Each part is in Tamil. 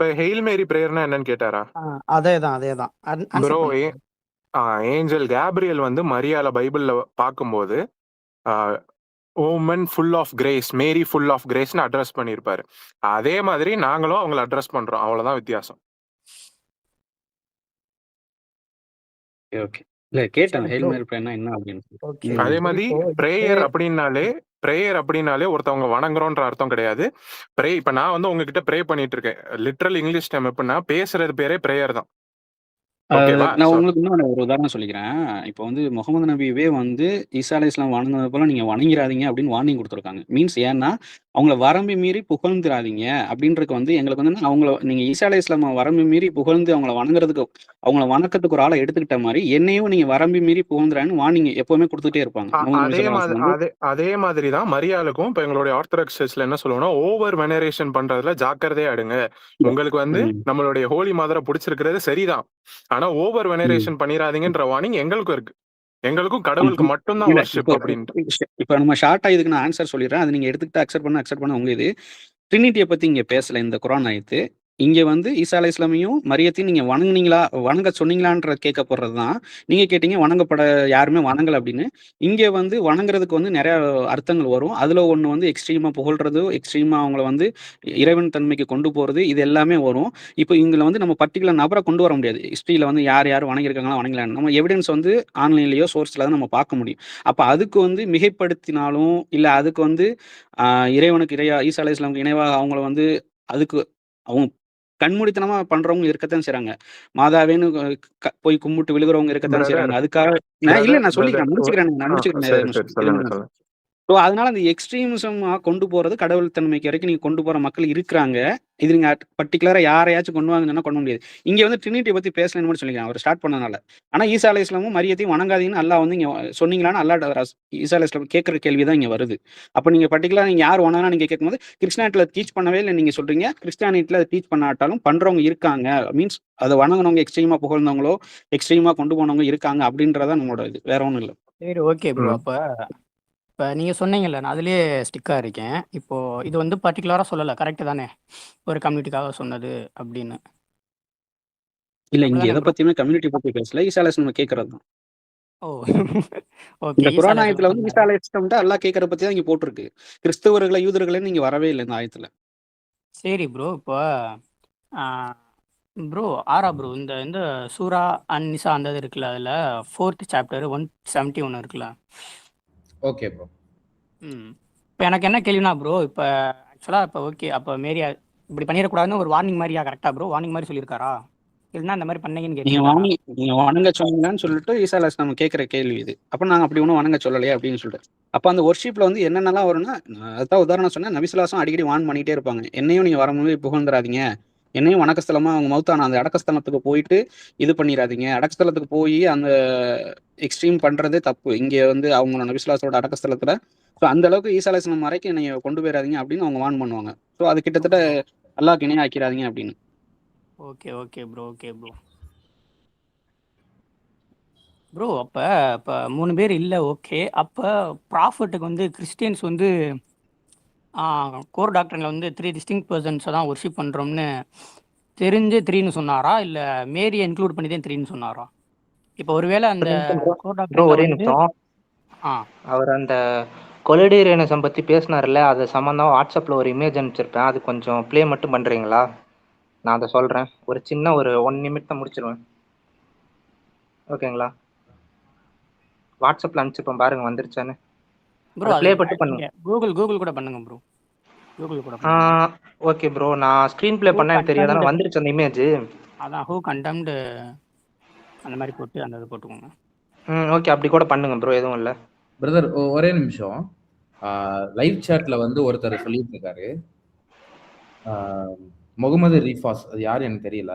இப்ப ஹெயில் மேரி பிரேயர்னா என்னன்னு கேட்டாரா? அதேதான் ஆன்சர் ப்ரோ, பண்ணுங்க. ஏஞ்சல் கேப்ரியல் வந்து மரியால பைபிள்ல பார்க்கும்போது woman full of grace, Mary full of கிரேஸ்னு அட்ரஸ் பண்ணியிருப்பாரு. அதே மாதிரி நாங்களும் அவங்கள அட்ரஸ் பண்றோம், அவ்வளவுதான் வித்தியாசம். ஓகே. இல்ல கேட்டேன் சரி ஹெயில் ப்ரோ. மேரி பிரேயர்னா என்ன அப்படின்னு. ஓகே. அதே மாதிரி இப்போ பிரேயர் அப்படின்னாலே ஒருத்தவங்க வணங்குறோன்ற அர்த்தம் கிடையாது. இப்ப நான் வந்து உங்ககிட்ட ப்ரே பண்ணிட்டு இருக்கேன். லிட்ரல் இங்கிலீஷ் டைம் எப்படின்னா பேசுறது பேரே பிரேயர் தான். ஓகேவா? நான் உங்களுக்கு இன்னொரு ஒரு உதாரணம் சொல்லிக்கிறேன். இப்போ வந்து முகமது நபியவே வந்து ஈசா அலைஹிஸ்ஸலாம் வணங்குனது போல நீங்க வணங்கிறாதீங்க அப்படின்னு வார்னிங் குடுத்துருக்காங்க. மீன்ஸ் ஏன்னா, அவங்கள வரம்பு மீறி புகழ்ந்துராதீங்க அப்படின்றதுக்கு வந்து எங்களுக்கு வந்து அவங்கள நீங்க ஈசா அலைஹிஸ்ஸலாம வரம்பு மீறி புகழ்ந்து அவங்கள வணங்குறதுக்கு அவங்கள வணக்கத்துக்கு ஒரு ஆள எடுத்துக்கிட்ட மாரி, என்னையும் நீங்க வரம்பு மீறி புகழ்ந்துறான்னு வார்னிங் எப்பவுமே குடுத்துட்டே இருப்பாங்க. முகமது நபி அதே ஸல்லல்லாஹு அலைஹி மாதிரி வஸல்லம் வந்து அதே மாதிரி தான் மரியாளுக்கும் இப்ப எங்களுடைய ஆர்த்தடாக்ஸ் சர்ச்ல என்ன சொல்லுவோம்னா, ஓவர் வெனரேஷன் பண்றதுல ஜாக்கிரதையா எடுங்க. உங்களுக்கு வந்து ம், நம்மளுடைய ஹோலி மதரை பிடிச்சிருக்கிறது சரிதான், ஆனா ஓவர் ம். வெனரேஷன் பண்ணிராதீங்கன்ற வார்னிங் எங்களுக்கும் இருக்கு. எங்களுக்கும் கடவுளுக்கு ம். மட்டும்தான் இல்ல வர்ஷிப் இப்போ அப்படின்ட்டு. இப்ப நம்ம ஷார்ட்டா இதுக்கு நான் ஆன்சர் சொல்லிடுறேன். அது நீங்க எடுத்துக்கிட்டு அக்செப்ட் பண்ண உங்க இது. ட்ரினிட்டிய பத்தி இங்க பேசல இந்த குர்ஆன் ஆயத்து. இங்க வந்து ஈசா அலைஹிஸ்ஸலாமையும், மரியத்தையும் நீங்க வணங்குனீங்களா? வணங்க சொன்னீங்களான்ற கேட்கப்படுறது தான். நீங்க கேட்டீங்க வணங்கப்பட யாருமே வணங்கல அப்படின்னு. இங்க வந்து வணங்குறதுக்கு வந்து நெறைய அர்த்தங்கள் வரும். அதுல ஒண்ணு வந்து எக்ஸ்ட்ரீமா புகழ்றது, எக்ஸ்ட்ரீமா அவங்கள வந்து இறைவன் தன்மைக்கு கொண்டு போறது, இது எல்லாமே வரும். இப்போ இதில வந்து நம்ம பர்ட்டிகுலர் நபர கொண்டு வர முடியாது. ஹிஸ்டரியில வந்து யார் யார் வணங்கியிருக்காங்களா, வணங்கலன்னு. நம்ம எவிடன்ஸ் வந்து ஆன்லைன்லயோ, சோர்ஸ்ல தான் நம்ம பார்க்க முடியும். அப்ப அதுக்கு வந்து மிகைப்படுத்தினாலும், இல்ல அதுக்கு வந்து ஆ இறைவனுக்கு ஈசா அலைஹிஸ்ஸலாமுக்கு இணைவா அவங்கள வந்து அதுக்கு அவங்க கண்மூடித்தனமா பண்றவங்க இருக்கத்தான் செய்றாங்க. மாதாவேன்னு போய் கும்பிட்டு விழுகுறவங்க இருக்கத்தான் பிரதர் செய்றாங்க. அதுக்காக இல்ல பிரதர் நான் சொல்லிக்கிறேன். பிரதர் முடிச்சுக்கிறேன். சரி சரி, சொல்லுங்க இருங்க. சொல்லுங்க. ஸோ அதனால அந்த எக்ஸ்ட்ரீமிசமா கொண்டு போறது கடவுள் தன்மைக்கு வரைக்கும் நீங்க கொண்டு போற மக்கள் இருக்கிறாங்க. இது நீங்க பர்ட்டிகுலரா யாரையாச்சும் கொண்டு வாங்கன்னு சொன்னா கொண்டு முடியாது. இங்க வந்து ட்ரினிட்டிய பத்தி பேசலன்னு மட்டும் சொல்லிக்கிறேன். அவர் ஸ்டார்ட் பண்ணனால. ஆனா ஈசா அலைஹிஸ்ஸலாமும் மரியத்தையும் வணங்காதீங்கன்னு அல்லாஹ் வந்து இங்க சொன்னீங்களான்னு ஈசா அலைஹிஸ்ஸலாம் கேட்கிற கேள்வி தான் இங்க வருது. அப்ப நீங்க பர்ட்டிகுலரா நீங்க யார் வணங்குனா நீங்க கேட்கும்போது கிறிஸ்டியானிட்டில டீச் பண்ணவே இல்ல நீங்க சொல்றீங்க. கிறிஸ்டியானிட்டில டீச் பண்ணாட்டாலும் பண்றவங்க இருக்காங்க. மீன்ஸ் அத வணங்குனவங்க எக்ஸ்ட்ரீமா புகழ்ந்தவங்களோ, எக்ஸ்ட்ரீமா கொண்டு போனவங்க இருக்காங்க அப்படின்றது தான் நம்மளோட இது. வேற ஒண்ணும் இல்ல. சரி ஓகே ப்ரோ. ம். இப்போ நீங்கள் சொன்னீங்கல்ல, நான் அதுலேயே ஸ்டிக்காக இருக்கேன். இப்போது இது வந்து பர்டிகுலராக சொல்லலை, கரெக்டு தானே? ஒரு கம்யூனிட்டிக்காக சொன்னது அப்படின்னு. இல்ல இங்க அப்படிதானே எத ப்ரோ? பத்தியுமே கம்யூனிட்டி பத்தி பேசல. ஈசா அலைஹிஸ்ஸலாம் கேட்கறது தான். ஓ ஓகே. இந்த ஈசா குர்ஆன் அலைஹிஸ்ஸலாம் ஆயத்துல வந்து ஈசா சொன்னாரு. அலைஹிஸ்ஸலாம்ட்ட அல்லாஹ் கேட்கறத பத்தி தான் இங்க போட்டிருக்கு. கிறிஸ்தவர்கள, யூதர்களைன்னு நீங்க வரவே இல்ல இந்த ஆயத்துல. சரி ப்ரோ. இப்போ ப்ரோ ப்ரோ இந்த இந்த சூரா நிசா அந்த இது இருக்குல்ல, அதில் 4th சாப்டர் 171 இருக்குல்ல. Okay bro. இப்போ எனக்கு என்ன கேள்வினா ப்ரோ, இப்போ ஆக்சுவலாக இப்போ ஓகே, அப்போ மேரியா இப்படி பண்ணிடக்கூடாதுன்னு ஒரு வார்னிங் மாதிரியா? கரெக்டாக ப்ரோ? வார்னிங் மாதிரி சொல்லியிருக்காரா? இல்லைன்னா இந்த மாதிரி பண்ணீங்கன்னு கேட்டீங்களா? நீங்க வணங்க சொன்னீங்களான்னு சொல்லிட்டு ஈசா அலைஹிஸ்ஸலாம் கேட்கிற கேள்வி இது. அப்ப நாங்க அப்படி ஒண்ணும் வணங்க சொல்லலையே அப்படின்னு சொல்லிட்டு. அப்ப அந்த வொர்ஷிப்ல வந்து என்னென்னலாம் வரும்னா, நான் அதான் உதாரணம் சொன்னேன். நபி ஸல்லல்லாஹு அலைஹி வஸல்லம் அடிக்கடி வார்ன் பண்ணிட்டே இருப்பாங்க. என்னையும் நீங்க வரும்போது புகழ்ந்துராதீங்க. என்னையும் வணக்கஸ்தலமா அவங்க மௌத்தான அந்த அடக்கஸ்தலத்துக்கு போயிட்டு இது பண்ணிராதீங்க. அடக்கஸ்தலத்துக்கு போய் அந்த எக்ஸ்ட்ரீம் பண்றதே தப்பு. இங்க வந்து அவங்க நபி ஸல்லல்லாஹு அலைஹி வஸல்லம் அடக்கஸ்தலத்துல ஸோ அந்த அளவுக்கு ஈசா அலைஹிஸ்ஸலாம் வரைக்கும் என்னைய கொண்டு போயிராதீங்க அப்படின்னு அவங்க வார்ன் பண்ணுவாங்க. ஸோ அது கிட்டத்தட்ட அல்லாஹ்க்கு இணை ஆக்கிராதீங்க அப்படின்னு. Okay okay bro. Okay bro. Bro அப்போ இப்போ 3 பேர் இல்லை, ஓகே. அப்போ ப்ராஃபட்டுக்கு வந்து கிறிஸ்டியன்ஸ் வந்து கோர் டாக்டரில் வந்து 3 டிஸ்டிங்க் பர்சன்ஸை தான் ஒர்ஷிப் பண்ணுறோம்னு தெரிஞ்சு 3ன்னு சொன்னாரா, இல்லை மேரியை இன்க்ளூட் பண்ணி தான் 3ன்னு சொன்னாரா? இப்போ ஒருவேளை அந்த கோர் ப்ரோ டாக்டரில் ஒரே வந்து நிமிஷம். அவர் அந்த கொலிடேரியனிசம் பற்றி பேசினார்ல, அது சம்மந்தம் வாட்ஸ்அப்பில் ஒரு இமேஜ் அனுப்பிச்சிருப்பேன். அது கொஞ்சம் ப்ளே மட்டும் பண்ணுறீங்களா? நான் அதை சொல்கிறேன். ஒரு சின்ன ஒரு 1 நிமிஷம் முடிச்சிருவேன். ஓகேங்களா? வாட்ஸ்அப்பில் அனுப்பிச்சிருப்பேன் பாருங்க, வந்துருச்சான்னு. ப்ரோ ப்ளே மட்டும் பண்ணுங்க. கூகுள் கூட பண்ணுங்க ப்ரோ. கூகுள் கூட பண்ணுங்க. ஓகே ப்ரோ, நான் ஸ்க்ரீன் ப்ளே பண்ண எனக்கு தெரியாதானே வந்துருச்சு அந்த இமேஜ். அதான் ஹூ கண்டெம்டு அந்த மாதிரி போட்டு அந்த இது போட்டுக்கோங்க. ஓகே, அப்படி கூட பண்ணுங்க ப்ரோ, எதுவும் இல்லை. பிரதர் ஒரே நிமிஷம். லைவ் சாட்ல வந்து ஒருத்தர் சொல்லிட்டு இருக்காரு, முகமது ரீஃபாஸ், அது யாரு எனக்கு தெரியல.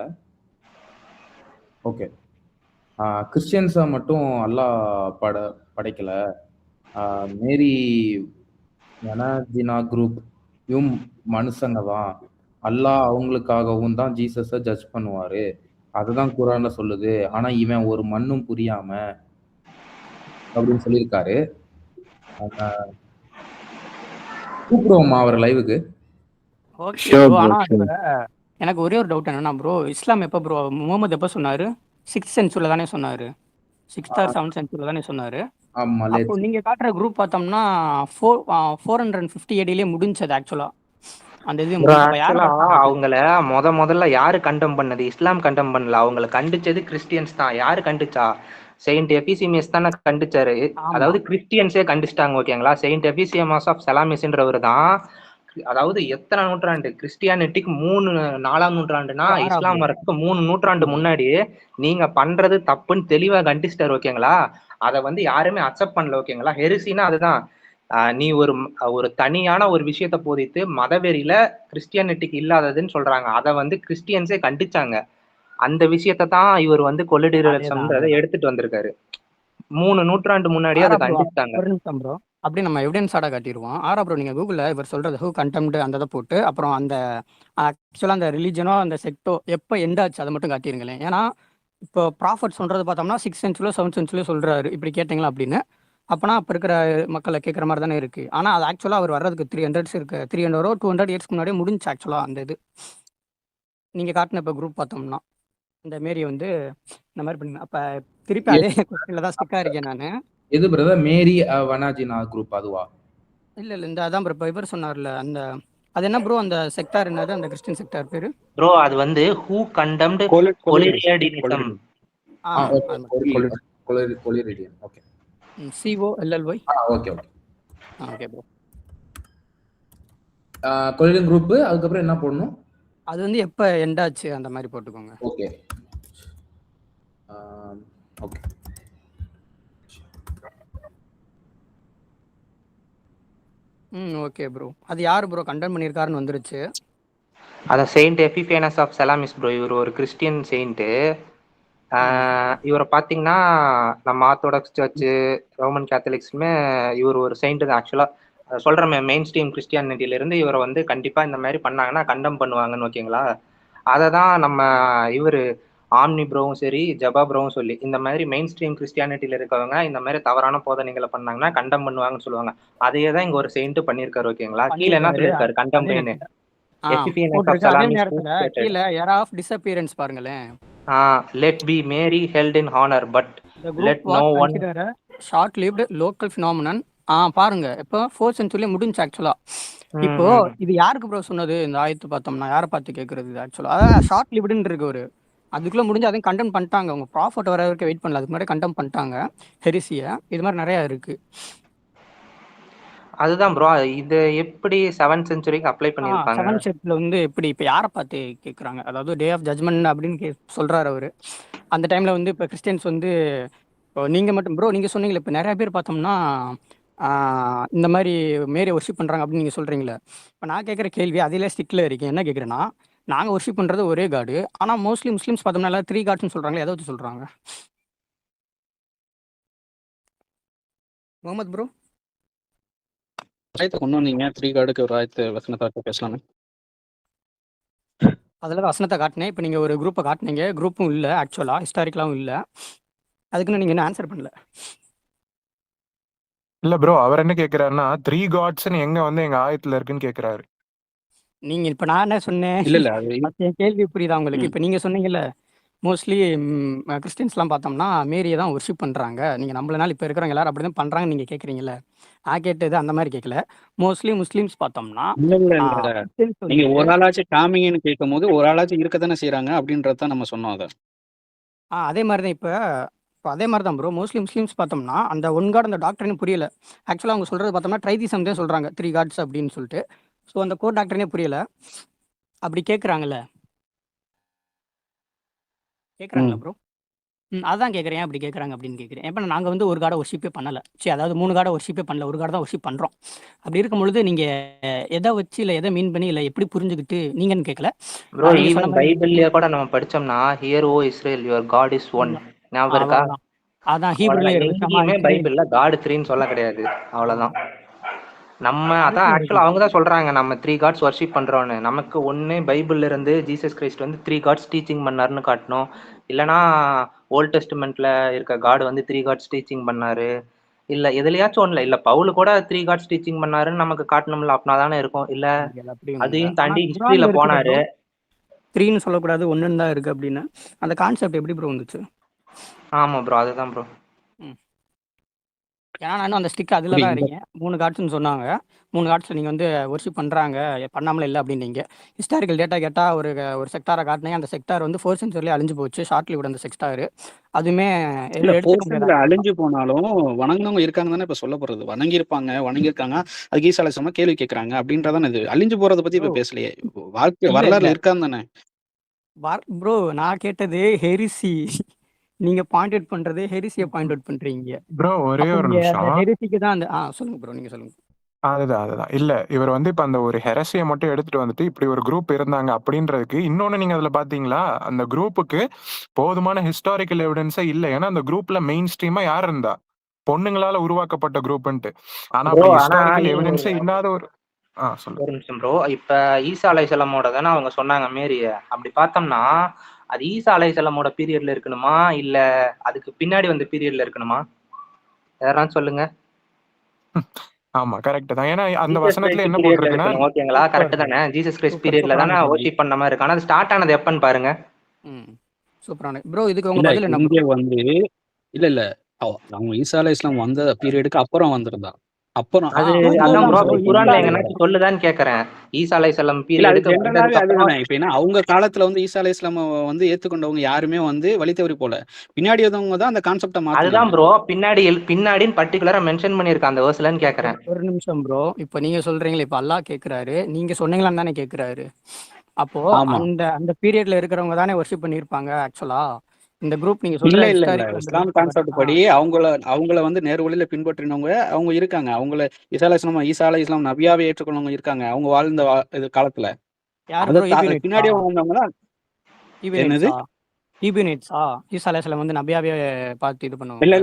ஓகே, கிறிஸ்டியன்ஸை மட்டும் அல்லாஹ் படைக்கல, மேரி ஜனா குரூப் இவன் மனுஷங்க தான், அல்லாஹ் அவங்களுக்காகவும் தான் ஜீசஸை ஜட்ஜ் பண்ணுவாரு, அதுதான் குர்ஆன்ல சொல்லுது. ஆனா இவன் ஒரு மண்ணும் புரியாம அப்படின்னு சொல்லியிருக்காரு. கூப்பிடுவோமா அவர் லைவுக்கு? Okay bro. ஆனால் எனக்கு ஒரே ஒரு டவுட் என்னன்னா ப்ரோ, இஸ்லாம் எப்போ ப்ரோ முகமது எப்போ சொன்னாரு? 6th சென்ச்சுரியில் தானே சொன்னாரு. 6th or 7th சென்ச்சுரியில் தானே சொன்னாரு. ஆமா அப்போ நீங்க காட்டுற குரூப் பார்த்தோம்னா 450 AD முடிஞ்சது ஆக்சுவலா. அந்த இது முடிஞ்சு அப்ப யாரை ஆக்சுவலா பத்தி அவங்கள முதல்ல யாரு கண்டம் பண்ணது? இஸ்லாம் கண்டம் பண்ணல. அவங்கள கண்டிச்சது கிறிஸ்டியன்ஸ் தான். யாரு கண்டிச்சா? செயின்ட் எபிசிமியஸ் தானே கண்டிச்சாரு. ஆமா அதாவது கிறிஸ்டியன்ஸே கண்டிச்சிட்டாங்க ஓகேங்களா. செயின்ட் எபிசியமஸ் ஆஃப் செலாமிஸ்ன்றவர் தான். அதாவது எத்தனை நூற்றாண்டு கிறிஸ்டியானிட்டிக்கு 4ஆம் நூற்றாண்டுனா ப்ரோ ஆறா இஸ்லாம் ப்ரோ வரதுக்கு 3 நூற்றாண்டு முன்னாடியே நீங்க பண்றது தப்புன்னு தெளிவா கண்டிச்சிட்டாரு ஓகேங்களா. அதை வந்து யாருமே அக்செப்ட் பண்ணல ஓகேங்களா. ஹெரிசினா அதுதான். நீ ஒரு தனியான ஒரு விஷயத்த போதித்து மதவெறியில கிறிஸ்டியானிட்டிக்கு இல்லாததுன்னு சொல்றாங்க. அதை வந்து கிறிஸ்டியன்ஸே கண்டிச்சாங்க. அந்த விஷயத்தை தான் இவர் வந்து அதேதான் கொலிடிரலிசம்ன்றதை அதேதான் எடுத்துட்டு வந்திருக்காரு. 3 நூற்றாண்டு முன்னாடியே ஆறா அதை ப்ரோ. கண்டிச்சிட்டாங்க. ஒரு நிமிஷம் ப்ரோ, அப்படியே நம்ம எவிடன்ஸாட காட்டிடுவோம். ஆறா ப்ரோ, நீங்க கூகுளில் இவர் சொல்றது ஹூ கண்டெம்டு அந்த இதை போட்டு அப்புறம் அந்த ஆக்சுவலாக அந்த ரிலீஜனோ அந்த செக்டோ எப்போ எண்ட் ஆச்சு அதை மட்டும் காட்டிருங்களேன். ஏன்னா இப்போ ப்ராஃபட் சொல்றது பார்த்தோம்னா 6th சென்ச்சுரியோ 7th சென்ச்சுரியோ சொல்றாரு இப்படி கேட்டிங்களா அப்படின்னு. அப்போனா அப்போ இருக்கிற மக்களை கேட்குற மாதிரி தானே இருக்கு. ஆனால் அது ஆக்சுவலாக அவர் வர்றதுக்கு 300 இருக்கு, 300 200 இயர்ஸ்க்கு முன்னாடியே முடிஞ்சு ஆக்சுவலாக அந்த இது. நீங்க காட்டின இப்போ குரூப் பார்த்தோம்னா இந்த மாரி வந்து இந்த மாதிரி பண்ணி அப்போ திருப்பி அதே கொஸ்டின்ல தான் ஸ்டிக்காக இருக்கேன் நான். எது பிரதர்? மேரி வனாஜினா குரூப் அதுவா? இல்ல இந்த அதான் ப்ரோ இப்போ இவர் சொன்னார்ல அந்த அது என்ன ப்ரோ அந்த செக்டார் என்னது அந்த கிறிஸ்டின் செக்டார் பேரு? ப்ரோ அது வந்து ஹூ கண்டெம்டு கொலிரியாடினிசம். ஆ ஓகே. அது மட்டும் Collyridian. Okay. COLLY. Okay okay. Okay bro. Collyridian group அதுக்கப்புறம் என்ன போடணும்? அது வந்து எப்போ எண்ட் ஆச்சு அந்த மாதிரி போட்டுக்கோங்க. Okay okay. Okay bro. அது யார் ப்ரோ கண்டெம் பண்ணியிருக்காருன்னு வந்துருச்சு. அதான் செயின்ட் எபிஃபேனஸ் ஆஃப் செலாமிஸ் ப்ரோ. இவர் ஒரு கிறிஸ்டியன் செயின்ட்டு. இவரை பார்த்தீங்கன்னா நம்ம ஆர்த்தோடாக்ஸ் சர்ச்சு ரோமன் கேத்தலிக்ஸுமே இவர் ஒரு செயின்ட் தான் ஆக்சுவலாக. சொல்கிறேன் மெயின் ஸ்ட்ரீம் கிறிஸ்டியானிட்டியிலேருந்து இவரை வந்து கண்டிப்பாக இந்த மாதிரி பண்ணாங்கன்னா கண்டம் பண்ணுவாங்கன்னு ஓகேங்களா. அதை தான் நம்ம இவர் ஆம்னி ப்ரோவும் சரி ஜபா ப்ரோவும் சொல்லி இந்த மாதிரி மெயின் ஸ்ட்ரீம் கிறிஸ்டியானிட்டியில் இருக்கவங்க இந்த மாதிரி தவறான போதனைகளை பண்ணாங்கன்னா கண்டம் பண்ணுவாங்கன்னு சொல்லுவாங்க. அதையே தான் இங்கே ஒரு செயின்ட் பண்ணியிருக்காரு ஓகேங்களா. கீழே என்ன பண்ணியிருக்காரு. சொல்லியிருக்காரு? கண்டம் அதே பண்ணு. போட்டிருக்கு. அதே நேரத்தில் கீழே ஏர் ஆஃப் டிஸப்பியரன்ஸ் பாருங்களேன். Let be Mary held in honor, but The let group no was one. considered a short-lived local phenomenon. பாருங்க இப்போ 4th சென்ச்சுரியிலே முடிஞ்சு ஆக்சுவலா. இப்போ இது யாருக்கு ப்ரோ சொன்னது இந்த ஆயத்து பார்த்தோம்னா? யாரை பார்த்து கேட்கறது இது ஆக்சுவலா? அதான் ஷார்ட் லிவ்டுன்னு இருக்கு ஒரு அதுக்குள்ள முடிஞ்சு அதையும் கண்டெம் பண்ணிட்டாங்க. அவங்க ப்ராஃபிட் வர வரைக்கும் வெயிட் பண்ணல, அதுக்கு முன்னாடி கண்டெம் பண்ணிட்டாங்க ஹெரிசியை. இது மாதிரி நிறைய இருக்கு. அதுதான் ப்ரோ. இது எப்படி 7th செஞ்சுரிக்கு அப்ளை பண்ணியிருப்பாங்க? 7th சென்ச்சுரியில் வந்து எப்படி இப்போ யாரை பார்த்து கேட்குறாங்க? அதாவது டே ஆஃப் ஜட்மெண்ட் அப்படின்னு சொல்றாரு அவரு. அந்த டைம்ல வந்து இப்போ கிறிஸ்டியன்ஸ் வந்து இப்போ நீங்க மட்டும் ப்ரோ நீங்க சொன்னீங்களே இப்போ நிறைய பேர் பார்த்தோம்னா இந்த மாதிரி மேரி ஒர்ஷிப் பண்றாங்க அப்படின்னு நீங்க சொல்றீங்களே. இப்போ நான் கேட்குற கேள்வி அதிலே ஸ்டிக்ல இருக்கேன். என்ன கேட்குறேன்னா, நாங்க ஒர்ஷிப் பண்றது ஒரே காடு, ஆனா மோஸ்ட்லி முஸ்லிம்ஸ் பார்த்தோம்னா எல்லாம் 3 காட்ஸ்னு சொல்றாங்களே, எதை வச்சு சொல்றாங்க? முகமது ப்ரோ ஆயத்தை கொண்டு வந்தீங்க 3 கார்டுக்கு ஒரு ஆயத்து வசனத்தை பேசலாமே. அதில் வசனத்தை காட்டினேன். இப்போ நீங்கள் ஒரு குரூப்பை காட்டினீங்க, குரூப்பும் இல்லை ஆக்சுவலாக ஹிஸ்டாரிக்கலாகவும் இல்லை. அதுக்குன்னு நீங்கள் என்ன ஆன்சர் பண்ணல. இல்ல ப்ரோ, அவர் என்ன கேக்குறாருன்னா 3 காட்ஸ்ன்னு எங்க வந்து எங்க ஆயத்துல இருக்குன்னு கேக்குறாரு. நீங்க இப்போ நான் என்ன சொன்னேன்? இல்ல இல்ல அது என் கேள்வி புரியுதா உங்களுக்கு? இப்போ நீங்க சொன்னீங்கல்ல மோஸ்ட்லி கிறிஸ்டின்ஸ்லாம் பார்த்தோம்னா மேரியை தான் ஒர்ஷிப் பண்ணுறாங்க, நீங்கள் நம்மளனால இப்போ இருக்கிறவங்க எல்லாரும் அப்படி தான் பண்ணுறாங்க நீங்கள் கேட்குறீங்கல்ல. நான் கேட்டது அந்த மாதிரி கேட்கல. மோஸ்ட்லி முஸ்லீம்ஸ் பார்த்தோம்னா இல்ல நீங்க ஒரு ஆளாச்சும் காமிங்கன்னு கேட்கும் போது ஒரு ஆளாச்சும் இருக்கத்தானே செய்யறாங்க அப்படின்றத நம்ம சொன்னோம். அதை அதே மாதிரி தான் இப்போ அதே மாதிரி தான் ப்ரோ. மோஸ்ட்லி முஸ்லீம்ஸ் பார்த்தோம்னா அந்த ஒன் காட் அந்த டாக்டர்னு புரியல. ஆக்சுவலாக அவங்க சொல்கிறது பார்த்தோம்னா ட்ரைதிசம் தான் சொல்கிறாங்க, 3 காட்ஸ் அப்படின்னு சொல்லிட்டு. ஸோ அந்த கோர் டாக்டர்னே புரியல. அப்படி கேட்குறாங்கல்ல, கேட்குறாங்களா ப்ரோ? அதான் கேட்குறேன், அப்படி கேட்குறாங்க அப்படின்னு கேட்குறேன். இப்போ நாங்கள் வந்து ஒரு காடை ஒர்ஷிப்பே பண்ணலை. சரி, அதாவது 3 காடை ஒர்ஷிப்பே பண்ணல, ஒரு காடை தான் ஒர்ஷிப் பண்ணுறோம். அப்படி இருக்கும் பொழுது நீங்கள் எதை வச்சு இல்லை எதை மீன் பண்ணி இல்லை எப்படி புரிஞ்சுக்கிட்டு நீங்கன்னு கேட்கல. ப்ரோ ஈவன் பைபிள்லயே கூட நம்ம படிச்சோம்னா hear O Israel your God is one. ஞாபகம் இருக்கா? அதான் ஹீப்ருல எங்கேயுமே பைபிள்ல காட் 3ன்னு சொல்ல கிடையாது. அவ்வளவுதான். நம்ம அதான் ஆக்சுவலா அவங்க தான் சொல்றாங்க நம்ம 3 காட்ஸ் வர்ஷிப் பண்றோம்னு. நமக்கு ஒண்ணு பைபிள்ல இருந்து ஜீசஸ் கிரைஸ்ட் வந்து 3 காட்ஸ் டீச்சிங் பண்ணாருன்னு காட்டணும். இல்லைன்னா ஓல்ட் டெஸ்ட்மெண்ட்ல இருக்க காட் வந்து 3 காட்ஸ் டீச்சிங் பண்ணாரு. இல்ல எதுலயாச்சும் ஒண்ணுல இல்ல பவுல் கூட 3 காட்ஸ் டீச்சிங் பண்ணாருன்னு நமக்கு காட்டணும்ல. அப்படின்னா தானே இருக்கும். இல்ல அதையும் தாண்டி ஹிஸ்டரியில போனாரு. 3ன்னு சொல்லக்கூடாது 1ன்னு தான் இருக்கு அப்படின்னு. அந்த கான்செப்ட் எப்படி ப்ரோ வந்துச்சு? ஆமா ப்ரோ, அதுதான் ப்ரோ. ம். ஏன்னா நானும் அந்த ஸ்டிக் அதில் தான் இந்த இருக்கீங்க. 3 காட்ஸ்ன்னு சொன்னாங்க. 3 காட்ஸில் நீங்கள் வந்து ஒர்ஷிப் பண்ணுறாங்க, பண்ணாமலே இல்லை அப்படின்னீங்க. ஹிஸ்டாரிக்கல் டேட்டா கேட்டால் ஒரு செக்டாரை காட்டினீங்க. அந்த செக்டார் வந்து 4th சென்ச்சுரியிலே அழிஞ்சு போச்சு. ஷார்ட் லிவ்டு அந்த செக்டார். அதுவுமே இல்ல எடுத்துக்க முடியாத போர்ஷன்ல அழிஞ்சு போனாலும் வணங்கினவங்க இருக்காங்க தானே இப்ப சொல்லப்படுறது. வணங்கியிருக்காங்க, அதுக்கு ஈசா அலைஹிஸ்ஸலாம கேள்வி கேட்கறாங்க அப்படின்றதானே இது. அழிஞ்சு போறத பத்தி இப்ப ப்ரோ. பேசலையே. வாழ்க்கை இல்லை இல்லை வரலாறுல இருக்கான்னு தானே. ப்ரோ, நான் கேட்டது ஹெரிசி. நீங்க பாயிண்ட் அவுட் பண்றது ஹெரிசியை பாயிண்ட் அவுட் பண்றீங்க. ப்ரோ ஒரே அப்போ ஒரு நீங்க அந்த நிமிஷம். ஹெரிசிக்கு தான் அந்த சொல்லுங்க ப்ரோ, நீங்க சொல்லுங்க. அதுதான். இல்ல இவர் வந்து இப்ப அந்த ஒரு ஹெரசிய மட்டும் எடுத்துட்டு வந்துட்டு இப்படி ஒரு குரூப் இருந்தாங்க அப்படின்றதுக்கு இன்னொன்னு நீங்க அதுல பாத்தீங்களா? அந்த குரூப்புக்கு போதுமான ஹிஸ்டாரிக்கல் எவிடன்ஸே இல்ல. ஏன்னா அந்த குரூப்ல மெயின் ஸ்ட்ரீமா யார் இருந்தா? பொண்ணுங்களால உருவாக்கப்பட்ட குரூப்ன்ட்டு. ஆனா ப்ரோ, அப்படி ஆனா ஹிஸ்டாரிக்கல் நீங்க எவிடன்ஸே இல்லாத ஒரு சொல்லு. ஒரு நிமிஷம் ப்ரோ. இப்ப ஈசா அலைஹிஸ்ஸலாமோட தானே அவங்க சொன்னாங்க மேரிய. அப்படி பார்த்தோம்னா அது ஈசா அலைஹிஸ்ஸலாமோட பீரியட்ல இருக்கணுமா, இல்ல அதுக்கு பின்னாடி வந்த பீரியட்ல இருக்கணுமா? யாராச்சும் சொல்லுங்க. ஆமா கரெக்ட் தான். ஏன்னா அந்த ஜீசஸ் வசனத்துல கிரைஸ்ட் என்ன பீரியட்ல போட்டிருக்குன்னா இருக்கணும். ஓகேங்களா? சூப்பர் கரெக்ட் ப்ரோ, தானே? ஜீசஸ் கிரைஸ்ட் சூப்பர் பீரியட்ல தானே சூப்பரான கேள்வி. வொர்ஷிப் பண்ண மாதிரி இருக்கு. ஆனா அது ஸ்டார்ட் ஆனது எப்பன்னு பாருங்க. ம் சூப்பரான ப்ரோ. இதுக்கு உங்க இல்ல பதில் என்ன ப்ரோ? இங்க வந்து இல்ல அவங்க ஈசா அலைஹிஸ்ஸலாம் வந்த பீரியடுக்கு அப்புறம் வந்திருந்தா. அப்புறம் அது அதான் அதுதான் ப்ரோ, ப்ரோ. அப்படி குரான்ல ஈஸியா எங்கனாச்சும் சொல்லுதான்னு கேக்குறேன். ஈசா அலைஹிஸ்ஸலாம் இல்ல அது பீரியடுக்கு ஜென்ரலாவே வந்ததுக்கு அப்புறம் அதுதானே. இப்ப ஏன்னா அவங்க காலத்துல வந்து ஈசா அலைஹிஸ்ஸலாம வந்து ஏத்துக்கொண்டவங்க யாருமே வந்து வழி தவறி போல. பின்னாடி வந்தவங்க தான் அந்த கான்செப்ட மாத்துனாங்க. அதுதான் ப்ரோ, பின்னாடின்னு பர்டிகுலரா மென்ஷன் பண்ணிருக்க அந்த வேர்ஸ்லன்னு கேக்குறேன். ஒரு நிமிஷம் ப்ரோ. இப்போ நீங்க சொல்றீங்களே, இப்போ அல்லாஹ் கேட்குறாரு, நீங்க சொன்னீங்களான்னு தானே கேட்குறாரு. அப்போ ஆமா. அந்த அந்த பீரியட்ல இருக்கிறவங்க தானே ஒர்ஷிப் பண்ணியிருப்பாங்க ஆக்சுவலா. இந்த குரூப் நீங்க சொல்ற இல்ல. ஹிஸ்டாரிக்கல் அந்த இஸ்லாம் குரூப் கான்செப்ட் படி அவங்கள வந்து நேர் வழியில பின்பற்றினவங்க அவங்க இருக்காங்க. ஈசா அலைஹிஸ்ஸலாம் நபியாவே ஏற்றுக்கொண்டவங்க இருக்காங்க. அவங்க வாழ்ந்த இது காலத்துல. யார் அத ப்ரோ? ஈபினிட்ஸா? பின்னாடியே வந்தவங்க தான். என்னது? ஈபினிட்ஸா? ஈசா அலைஹிஸ்ஸலாம் வந்து நபியாவே பார்த்து இது பண்ணுவாங்க.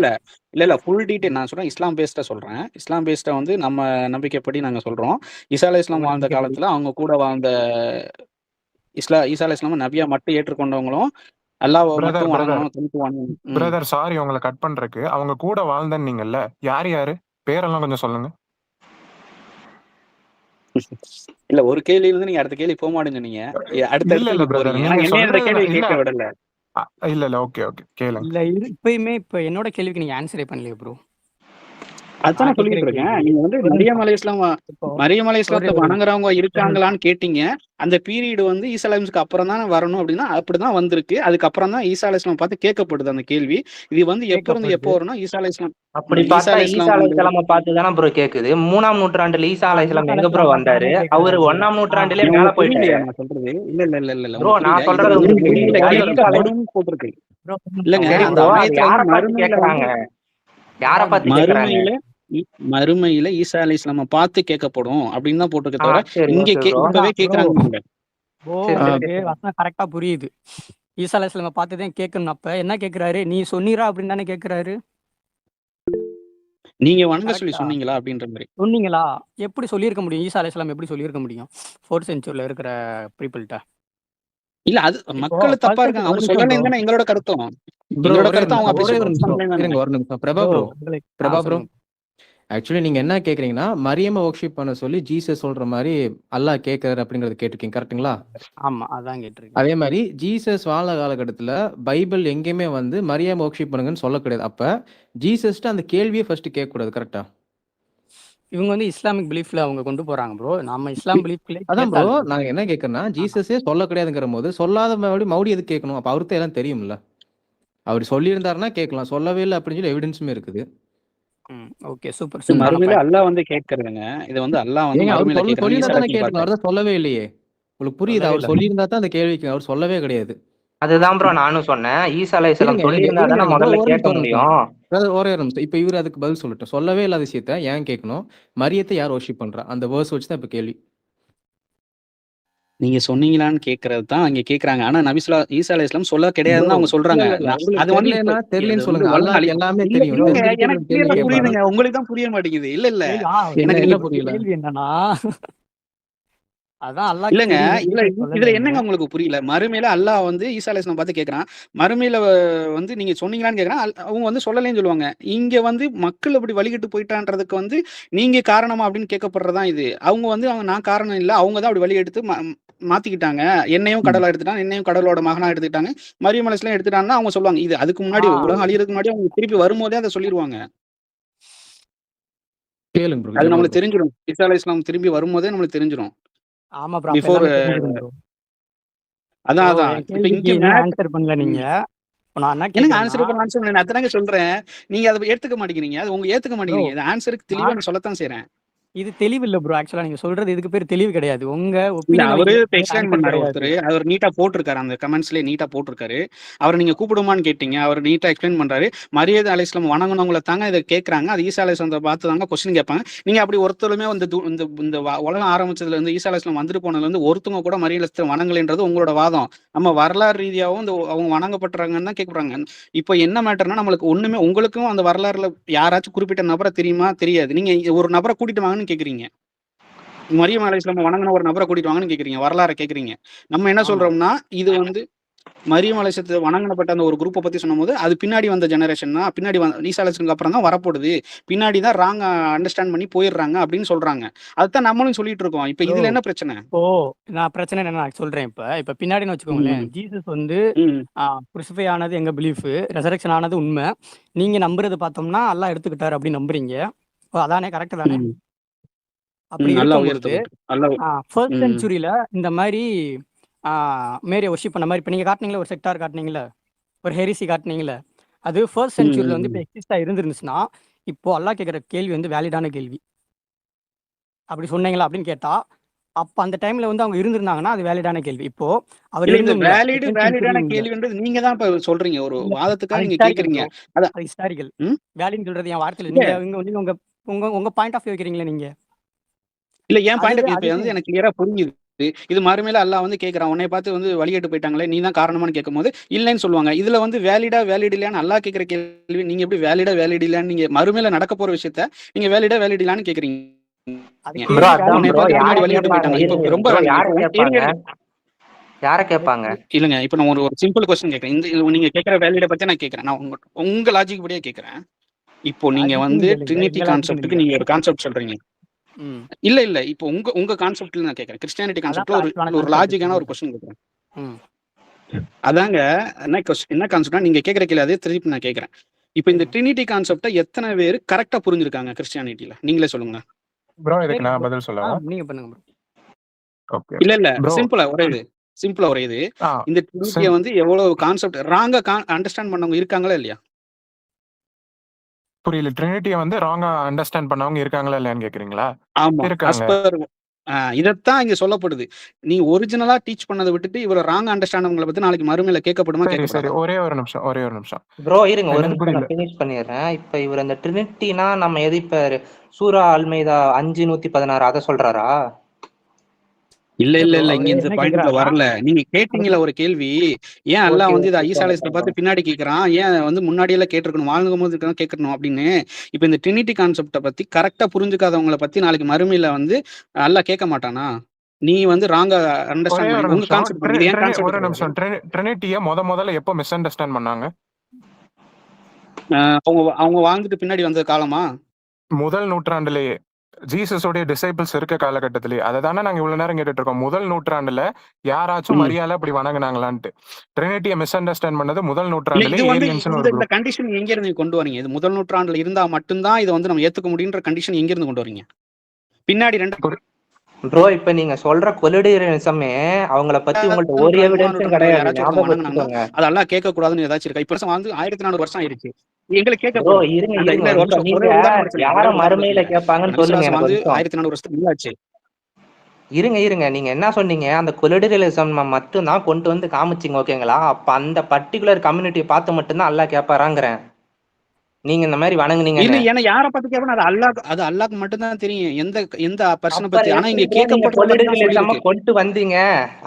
இல்ல. ஃபுல் டீடைல் நான் சொல்றேன். இஸ்லாம் பேஸ்டா சொல்றேன். இஸ்லாம் பேஸ்டா வந்து நம்ம நம்பிக்கைப்படி நாங்க சொல்றோம். ஈசா அலைஹிஸ்ஸலாம் உங்க வாழ்ந்த நம்பிக்கைப்படி. காலத்துல அவங்க கூட வாழ்ந்த ஈசா அலைஹிஸ்ஸலாம நபியா மட்டும் ஏற்றுக்கொண்டவங்களும், அல்லாஹ்வ பிரதர் மட்டும் பிரதர் வணங்குனவங்க தனித்து வணங்கணும். பிரதர் சாரி உங்களை கட் பண்றதுக்கு. அவங்க கூட வாழ்ந்தன்னீங்கல்ல, யாரு பேரெல்லாம் கொஞ்சம் சொல்லுங்க. இல்ல ஒரு கேள்வியில இருந்து நீங்க அடுத்த கேள்வி போக மாட்டேன்னு சொன்னீங்க. அடுத்தடுத்து இல்ல நீங்க பிரதர், போறீங்க. நீங்க என்னைய அந்த சொல்றது கேள்வி இல்ல கேட்க விடல. இல்ல ஓகே கேளுங்க. இல்ல இப்பயுமே இப்போ என்னோட கேள்விக்கு நீங்க ஆன்சரே பண்ணலையே ப்ரோ. அதானே நான் கேட்குற சொல்லிட்டு இருக்கேன். கேள்வி நீங்க வந்து ஒரு மரியம் நிமிஷம். இப்போ ஒரே அலைஹிஸ்ஸலாத்த ஒரு நிமிஷம். வணங்குறவங்க இருக்காங்களான்னு கேட்டீங்க. அந்த பீரியட் வந்து ஈசா அலைஹிஸ்ஸலாமுக்கு அப்புறம் தானே வரணும் அப்படின்னா, அப்படிதான் வந்திருக்கு. அதுக்கப்புறம் தான் ஈசா அலைஹிஸ்ஸலாம் பார்த்து கேட்கப்படுது அந்த கேள்வி. இது வந்து எப்ப இருந்து எப்போ கேட்கப்படுது. வரும்னா ஈசா அலைஹிஸ்ஸலாம் அப்படி ஈசா பார்த்தா ஈசா அலைஹிஸ்ஸலாம் வந்து அலைஹிஸ்ஸலாம பார்த்து தானே ப்ரோ கேக்குது. 3ஆம் நூற்றாண்டுல ஈசா ஈசா அலைஹிஸ்ஸலாம் எங்க ப்ரோ அலைஹிஸ்ஸலாம் பார்த்து வந்தாரு? தானே அவரு கேட்குறாரு. 1ஆம் நூற்றாண்டிலே மேல உங்களுக்கு போயிட்டாரு. புரியலையா நான் சொல்றது? இல்ல. ப்ரோ, உங்களுக்கு நான் புரியல. இது சொல்றது வந்து உங்களுக்கு பூமியில புரியலையா? ஈசா அலை கேட்கப்படும் போட்டிருக்கு. ப்ரோ இல்லங்க சரி அந்த ப்ரோ, அது ஆயத்துல யார வந்து பார்த்து கேக்குறாங்க? யார பார்த்து கேக்குறாங்க? மறுமையில ஈசா அலைஹிஸ்ஸலாம பார்த்து கேட்கப்படும் அப்படின்னு தான் போட்டிருக்க தவிர சரி, இங்க ஓகே ப்ரோ. இப்பவே அதுதான் ப்ரோ. கேட்கறாங்க இல்ல. சரி, எனக்கு சரி. வசனம் கரெக்டா புரியுது. ஈசா அலைஹிஸ்ஸலாம பார்த்து தான் கேட்கணும். அப்ப என்ன கேட்குறாரு? நீ சொன்னீரா அப்படின்னு தானே கேட்குறாரு. நீங்க வணங்க சொல்லி கரெக்டா? சொன்னீங்களா அப்படின்ற மாதிரி. சொன்னீங்களா? எப்படி சொல்லியிருக்க முடியும்? ஈசா அலைஹிஸ்ஸலாம் எப்படி சொல்லியிருக்க முடியும் 4th சென்ச்சுரியில இருக்கிற பீப்பிள்கிட்ட? இல்ல அது இப்போ மக்கள் தப்பா 12th இருக்காங்க. ஒரு அவங்க நிமிஷம் ப்ரோ. சொல்லலைன்னு தானே எங்களோட கருத்தும். ப்ரோ எங்களோட ஒரே கருத்து அவங்க அப்படி ஒரே ஒரு நிமிஷம் சொல்லலைன்னு இருங்க, தானே. ஒரு நிமிஷம். பிரபா ப்ரோ ப்ரோ உங்களுக்கு பிரபா ப்ரோ சொல்லுங்க. ஆக்சுவலி நீங்க என்ன கேக்குறீங்கன்னா, மரியம வொர்ஷிப் பண்ண சொல்லி ஜீசஸ் சொல்ற மாதிரி அல்லாஹ் கேட்கிறாரு அப்படிங்கறத கேட்டிருக்கீங்க கரெக்ட்டுங்களா? ஆமா, அதான் கேட்டிருக்கேன். அதே மாதிரி ஜீசஸ் வாழ்ந்த காலகட்டத்துல பைபிள் எங்கேயுமே வந்து மரியாதை வொர்ஷிப் பண்ணுங்கன்னு சொல்ல கிடையாது. அப்ப ஜீசஸ்ட்ட அந்த கேள்வியை ஃபர்ஸ்ட் கேட்கக்கூடாது. கரெக்டா? இவங்க வந்து இஸ்லாமிக் பிலீஃப்ல அவங்க கொண்டு போறாங்க ப்ரோ. நம்ம இஸ்லாம் பிலீஃப்லயே அதான் ப்ரோ, கேட்டாலும் நாங்க என்ன கேட்கறேன்னா, ஜீசஸே சொல்ல கிடையாதுங்கிற போது சொல்லாத மறுபடியும் எதுக்கு கேட்கணும்? அப்ப அவருக்கு எல்லாம் தெரியும்ல. அவர் சொல்லியிருந்தாருன்னா கேட்கலாம். சொல்லவே இல்லை அப்படின்னு சொல்லி எவிடன்ஸுமே இருக்குது. ஓகே சூப்பர் சூப்பரான மறுமையில பாயிண்ட். அல்லாஹ் வந்து கேட்கறதுங்க. இது வந்து அல்லாஹ் வந்து ஏங்க அவர் மறுமையில கேட்கறாங்க. சொல்லியிருந்தா ஈசா தானே அலைஹிஸ்ஸலாம் கேட்கணும். பார்த்து. அவர் தான் சொல்லவே இல்லையே. உங்களுக்கு புரியுது? சொல்லவே அவர் இல்லை. சொல்லியிருந்தா தான் அந்த கேள்விக்கு அவர் சொல்லவே கிடையாது. அதுதான் ப்ரோ நானும் சொன்னேன். ஈசா அலைஹிஸ்ஸலாம் இருங்க சொல்லியிருந்தா தானே இருங்க முதல்ல ஒரு கேட்க நிமிஷம் முடியும். ஒரே ஒரு நிமிஷம். இப்ப இவரு அதுக்கு பதில் சொல்லட்டும். சொல்லவே இல்லாத விஷயத்த ஏன் கேட்கணும்? மரியத்தை யார் வொர்ஷிப் பண்றா? அந்த வேர்ஸ் வச்சு தான் இப்ப கேள்வி. நீங்க சொன்னீங்களான்னு கேட்கறது தான் அங்க கேட்கறாங்க. ஆனா ஈசா அலைஹிஸ்ஸலாம் சொல்ல கிடையாதுன்னு அவங்க சொல்றாங்க. உங்களுக்கு அது வந்து இப்ப தெரியலன்னு இது வந்து சொல்லுங்க. உலக அல்லாஹ்க்கு எல்லாமே இல்ல தெரியும். இல்லங்க தெரிஞ்சுக்கிட்டு எனக்கு கேள்வி கிளியரா கேட்பாரா? புரியுதுங்க. உங்களுக்கு தான் புரிய மாட்டேங்குது. இல்ல. என்ன எனக்கு என்ன நீங்க புரியல? கேள்வி என்னன்னா, அதான் அல்லாஹ்க்கு இல்லங்க தெரியும். இதுல ஜீசஸ் இதுல சொல்லலைன்னு. என்னங்க உங்களுக்கு புரியல? மறுமையில அல்லாஹ் வந்து ஈசா அலைஹிஸ்ஸலாம் பார்த்து கேட்கறான். மறுமையில வந்து நீங்க சொன்னீங்களான்னு கேட்கறான். அவங்க வந்து சொல்லலைன்னு சொல்லுவாங்க. இங்க வந்து மக்கள் அப்படி வழிகெட்டு போயிட்டான்றதுக்கு வந்து நீங்க காரணமா அப்படின்னு கேட்கப்படுறதுதான் இது. அவங்க வந்து நான் காரணம் இல்ல. அவங்க தான் அப்படி வழி எடுத்து மாத்திக்கிட்டாங்க. என்னையும் கடவுளா எடுத்துட்டாங்க, என்னையும் கடவுளோட மகனா எடுத்துக்கிட்டாங்க, மரியம் அலைஹிஸ்ஸலாம் எடுத்துட்டாங்கன்னா அவங்க சொல்லுவாங்க. இது அதுக்கு முன்னாடி உலகம் அழியறதுக்கு முன்னாடி அவங்க திருப்பி வரும்போதே அதை சொல்லிருவாங்க. கேளுங்க ப்ரோ. அது ஜெபல் நம்மளுக்கு ப்ரோ. தெரிஞ்சிடும். ஈசா அலைஹிஸ்ஸலாம் திரும்பி வரும்போதே நம்மளுக்கு தெரிஞ்சிடும். ஆமா ப்ரோ. அப்ப பிஃபோர் எல்லாமே தெரிஞ்சிடும் ப்ரோ. அதான் ப்ரோ அதான். என் இப்ப கேள்விக்கு இங்க இன்னும் மேட் ஆன்சர் பண்ணல நீங்க. இப்ப நான் என்ன என்னங்க கேக்குறேன்னா ஆன்சர் பண்ண ஆன்சர் பண்ண நான் அதானங்க சொல்றேன். நீங்க அதை எடுத்துக்க மாட்டேங்கிறீங்க. அது உங்க ஏத்துக்க ப்ரோ மாட்டேங்கிறீங்க. இது ஆன்சருக்கு தெளிவா நான் சொல்லத்தான் செய்றேன். இது தெளிவு இல்ல ப்ரோ. ஆக்சுவலா நீங்க சொல்றது இதுக்கு பேர் தெளிவு கிடையாது. உங்க இல்ல ஒப்பீனியன் அவரு வைக்கிறது இப்ப பேர் எக்ஸ்பிளைன் ஆன்சர் பண்ணாரு கிடையாது. ஒருத்தர். அவர் நீட்டா போட்டிருக்காரு, அந்த கமெண்ட்ஸ்லயே நீட்டா போட்டிருக்காரு. அவர் நீங்க கூப்பிடுமான்னு கேட்டீங்க, அவர் நீட்டா எக்ஸ்பிளைன் பண்றாரு. மரியாதை அலைஹிஸ்ஸலாம் வணங்குனவங்கள தாங்க இதை கேட்கறாங்க, அது ஈசா அலைஹிஸ்ஸலாம் பார்த்து தாங்க கொஸ்டின் கேட்பாங்க. நீங்க அப்படி ஒருத்தருமே இந்த இந்த இந்த உலகம் ஆரம்பிச்சதுல இருந்து ஈசா அலைஹிஸ்ஸலாம் வந்துட்டு போனதுல இருந்து ஒருத்தவங்க கூட மரியாதை அலைஹிஸ்ஸலாம் வணங்கலைன்றது உங்களோட வாதம். நம்ம வரலாறு ரீதியாகவும் இந்த அவங்க வணங்கப்படுறாங்கன்னு தான் கேட்கறாங்க. இப்போ என்ன மேட்டர்னா நம்மளுக்கு ஒண்ணுமே, உங்களுக்கும் அந்த வரலாறுல யாராச்சும் குறிப்பிட்ட நபரை தெரியுமா? தெரியாது. நீங்க ஒரு நபரை கூட்டிட்டு வாங்கன்னு கேக்குறீங்க. மரியம் அலைஹிஸ்ஸலாம் வணங்குன ஒரு நபரை கூட்டிட்டு வாங்கன்னு கேக்குறீங்க, வரலாறை கேக்குறீங்க. நம்ம என்ன ஆமா. சொல்றோம்னா, இது வந்து மரியம் அலைஹிஸ்ஸலாம் வணங்கப்பட்ட அந்த ஒரு குரூப்பை பத்தி சொல்லும்போது, அது பின்னாடி வந்த ஜெனரேஷன் தான், பின்னாடி ஈசா அலைஹிஸ்ஸலாமுக்கு அப்புறம் தான் வரப்போகுது, பின்னாடி தான் ராங்கா அண்டர்ஸ்டாண்ட் பண்ணி போயிடுறாங்க அப்படின்னு சொல்றாங்க. அதுதான் நம்மளும் சொல்லிட்டு இருக்கோம். இப்ப ப்ரோ இதுல என்ன பிரச்சனை? இப்போ நான் பிரச்சனை என்னன்னு நான் சொல்றேன். இப்ப பின்னாடின்னு வச்சுக்கோங்களேன், ம், ஜீசஸ் வந்து ம், குருசிஃபை ஆனது எங்க பிலீஃப், ரெசரக்ஷன் ஆனது உண்மை. நீங்க நம்புறது பார்த்தோம்னா அல்லாஹ் எடுத்துக்கிட்டாரு அப்படின்னு நம்புறீங்க. ஓ, அதானே கரெக்ட் தானே? ம், அப்படி நல்லா இருக்கும்போது உயர்த்தப்பட்டு நல்லா ஃபர்ஸ்ட் ம், செஞ்சுரியில இந்த மாதிரி மேரிய ஒர்ஷிப் பண்ண மாதிரி இப்போ நீங்க காட்டுனீங்களே, ஒரு செக்டார் காட்டுனீங்களே, ஒரு ஹெரிசி காட்டுனீங்களே, அது ஃபர்ஸ்ட் ம், செஞ்சுரியில வந்து ம். இப்போ எக்ஸிஸ்டா இருந்துருந்துச்சுன்னா, இப்போ அல்லாஹ் கேட்குற கேள்வி வந்து வேலிடான கேள்வி. அப்படி சொன்னீங்களா அப்படின்னு கேட்டா, அப்ப அந்த டைம்ல வந்து அவங்க இருந்திருந்தாங்கன்னா அது வேலிடான கேள்வி. இப்போ அவர் இல்ல இந்த இருந்தும் இல்ல, செகண்ட் வேலிடான செஞ்சுரியும் இல்ல. கேள்வின்றது நீங்க தான் இப்ப சொல்றீங்க. ஒரு இல்ல வாதத்துக்காக அது நீங்க ஹிஸ்டாரிக்கல் கேக்குறீங்க. ப்ரோ. அதான். அது ஹிஸ்டாரிக்கல். ம். வேலின்னு சொல்றது என் வார்த்தையில இல்ல நீங்க நீங்க உங்க உங்க உங்க பாயிண்ட் ஆஃப் வியூ வைக்கிறீங்களே நீங்க. இல்ல என் பாயிண்ட் அதுவே ஆஃப் இப்ப அதுவே வந்து எனக்கு கிளியரா புரியுது. இது மறுமையில அல்லாஹ் வந்து கேட்கறான், உன்னை பார்த்து வந்து வழிகேட்டு போயிட்டாங்களே, நீ தான் காரணமான்னு கேட்கும்போது இல்லைன்னு சொல்லுவாங்க. இதுல வந்து வேலிட் இல்லையான்னு அல்லாஹ் கேட்கிற கேள்வி, நீங்க எப்படி வேலிட் இல்லையான்னு நீங்க மறுமையில நடக்க போற விஷயத்த நீங்க வேலிட் இல்லையான்னு கேக்குறீங்க. அது ப்ரோ கேள்வி அதான் உன்னை ப்ரோ, பார்த்து யார பின்னாடி வழிகேட்டு கேட்பாங்க? போயிட்டாங்க. இருங்க இப்ப ரொம்ப ப்ரோ, வேணாம். யார இப்போ கேட்பாங்க? யார அது கேட்பாங்க? இல்லங்க. இப்ப நான் ஒரு சிம்பிள் கொஸ்டின் கேட்கறேன். நீங்க கேட்கிற வேலிட பத்தி நான் கேட்கறேன். நான் உங்க லாஜிக் படியே கேட்கறேன். இப்போ நீங்க லாஜிக்குன்னு வந்து கேளுங்க, ட்ரினிட்டி எங்க லாஜிக்குன்னு கான்செப்ட்டுக்கு இல்ல. நீங்க ஒரு கான்செப்ட் சொல்றீங்க. ம். இல்ல இப்போ உங்க கான்செப்ட்ல நான் கேட்கறேன். கிறிஸ்டியானிட்டி அதான் கான்செப்ட்ல ஒரு ஆக்சுவலான ஒரு கான்செப்ட் லாஜிக்கான ஒரு சொல்லுங்க. கொஸ்டின் கேட்கறேன். ம். அதாங்க என்ன கான்செப்ட்னா நீங்க கேட்கற கேள்வி அதே திருப்பி நான் கேட்கறேன். இப்போ இந்த சரிங்க. ட்ரினிட்டி கான்செப்டை எத்தனை பேர் கரெக்டா புரிஞ்சிருக்காங்க கிறிஸ்டியானிட்டில? நீங்களே சொல்லுங்க. ப்ரோ இதுக்கு சரிங்க நான் ப்ரோ. பதில் சொல்லவா? நீங்க பண்ணுங்க ப்ரோ. ஓகே இல்ல ப்ரோ. சிம்பிளா ஒரே இது. ஆ இந்த ட்ரினிட்டியை sim- வந்து எவ்வளவு கான்செப்ட் ராங்கா அண்டர்ஸ்டாண்ட் பண்ணவங்க இருக்காங்களா இல்லையா? புரியல. ட்ரினிட்டியை வந்து ராங்கா அண்டர்ஸ்டாண்ட் பண்ணவங்க இருக்காங்களா இல்லையான்னு கேக்குறீங்களா? ஆமா. இருக்காங்க. இதத்தான் இங்க சொல்லப்படுது. நீ ஒரிஜினலா டீச் பண்ணதை விட்டுட்டு இவ்வளவு ராங் அண்டர்ஸ்டாண்டவங்களை பத்தி நாளைக்கு மறுமையில கேட்கப்படுமா சரி கேட்கப்படாதா? ஒரே ஒரு நிமிஷம். ப்ரோ இருங்க, ஒரு எனக்கு நிமிஷம் புரியல. நான் ஃபினிஷ் பண்ணிடுறேன். இப்ப இவர் அந்த ட்ரினிட்டினா நம்ம எது இப்ப சூரா அல்மைதா 5:116 அதை சொல்றாரா? இல்ல இல்ல இல்ல ப்ரோ. இல்ல இங்க அவரு இந்த என்ன பாயிண்ட்ல கேக்குறாருன்னா, வரல. நீங்க கேட்டீங்களா ஒரு கேள்வி, ஏன் அல்லாஹ் ஓகே வந்து இதை ஓகே ஈசா சொல்லுங்க அலைஹிஸ்ஸலாம் சொல்லுங்க. பார்த்து பின்னாடி கேட்கறான், ஏன் வந்து முன்னாடி எல்லாம் கேட்டிருக்கணும், வாழ்ந்தும் போது கேட்கணும் அப்படின்னு. இப்ப இந்த ட்ரினிட்டி கான்செப்டை பத்தி கரெக்டா புரிஞ்சுக்காதவங்களை பத்தி நாளைக்கு மறுமையில வந்து அல்லாஹ் கேட்க மாட்டானா? நீ வந்து ராங்கா ஒரே அண்டர்ஸ்டாண்ட் ஒரு பண்ணி உங்க நிமிஷம். கான்செப்ட் பண்ணி இது ஏன் கான்செப்ட் ஒரு கிடையாது. நிமிஷம். ட்ரினிட்டியை முதல்ல எப்போ மிஸ் அண்டர்ஸ்டாண்ட் பண்ணாங்க? அவங்க அவங்க வாழ்ந்துட்டு பின்னாடி வந்த காலமா? முதல் நூற்றாண்டுலேயே ஜீசஸோடைய டிசைபிள்ஸ் இருக்க காலகட்டத்திலேயே அதை தானே நாங்க இவ்வளவு நேரம் கேட்டுட்டு இருக்கோம். முதல் நூற்றாண்டுல யாராச்சும் ம். மரியாதை அப்படி வணங்குனாங்களான்ட்டு. ட்ரினிட்டியை மிஸ் அண்டர்ஸ்டாண்ட் பண்ணது முதல் இல்ல நூற்றாண்டுல இது வந்து ஏலியன்ஸ்னு இந்த ஒரு இந்த குரூப். கண்டிஷன் எங்க இருந்து கொண்டு வரீங்க? இது முதல் நூற்றாண்டுல இருந்தா மட்டும்தான் இதை வந்து நம்ம ஏத்துக்க முடியுன்ற கண்டிஷன் எங்க இருந்து கொண்டு வரீங்க? பின்னாடி ப்ரோ இப்ப நீங்க சொல்ற கொலிடேரியனிசமே அவங்கள பத்தி உங்கள்ட்ட ஒரு நூற்றாண்டு, எவிடன்ஸும் நூற்றாண்டுல கிடையாது, யாராச்சும் ஒருத்தவங்க ஞாபகம் வணங்குனாங்கன்னா வச்சுக்கோங்க. அதெல்லாம் கேட்க கூடாதுன்னு ஏதாச்சும் இருக்கா? இப்ப வந்து 1400 வருஷம் ஆயிருச்சு. எங்களுக்கு ப்ரோ கேட்கப்படும். இருங்க அந்த இருங்க இல்ல ஒரு ஒரு நிமிஷம், நிமிஷம் நீங்க ஒரே உதாரணம் சொல்லுங்க. யார ஒரே உதாரணம் மறுமையில சொல்லுங்க. கேட்பாங்கன்னு சொல்லுங்க நபிசுல்லாஸ் எனக்கு வந்து ஒரு நிமிஷம். 1400 வருஷத்துக்கு முன்னாச்சு. இருங்க நீங்க என்ன சொன்னீங்க? அந்த கொலிடேரியலிசம் மட்டும்தான் கொண்டு வந்து காமிச்சிங்க, ஓகேங்களா? அப்ப அந்த பர்டிகுலர் கம்யூனிட்டியை பார்த்து மட்டும்தான் அல்லாஹ் கேட்பாராங்கிறேன். நீங்க இந்த மாதிரி இல்ல வணங்குனீங்கன்னு. ஏன்னா யாரை பார்த்து கேட்பா அது அல்லாஹ்க்கு மட்டும் தான் தெரியும். எந்த பர்சனை பத்தி. அப்புறம் ஆனா எப்படி இங்க ப்ரோ நீங்க கேட்கப்படுறத பத்தி தான் கொலிடேரியலிசம் சொல்லியிருக்கு. கொண்டு வந்தீங்க?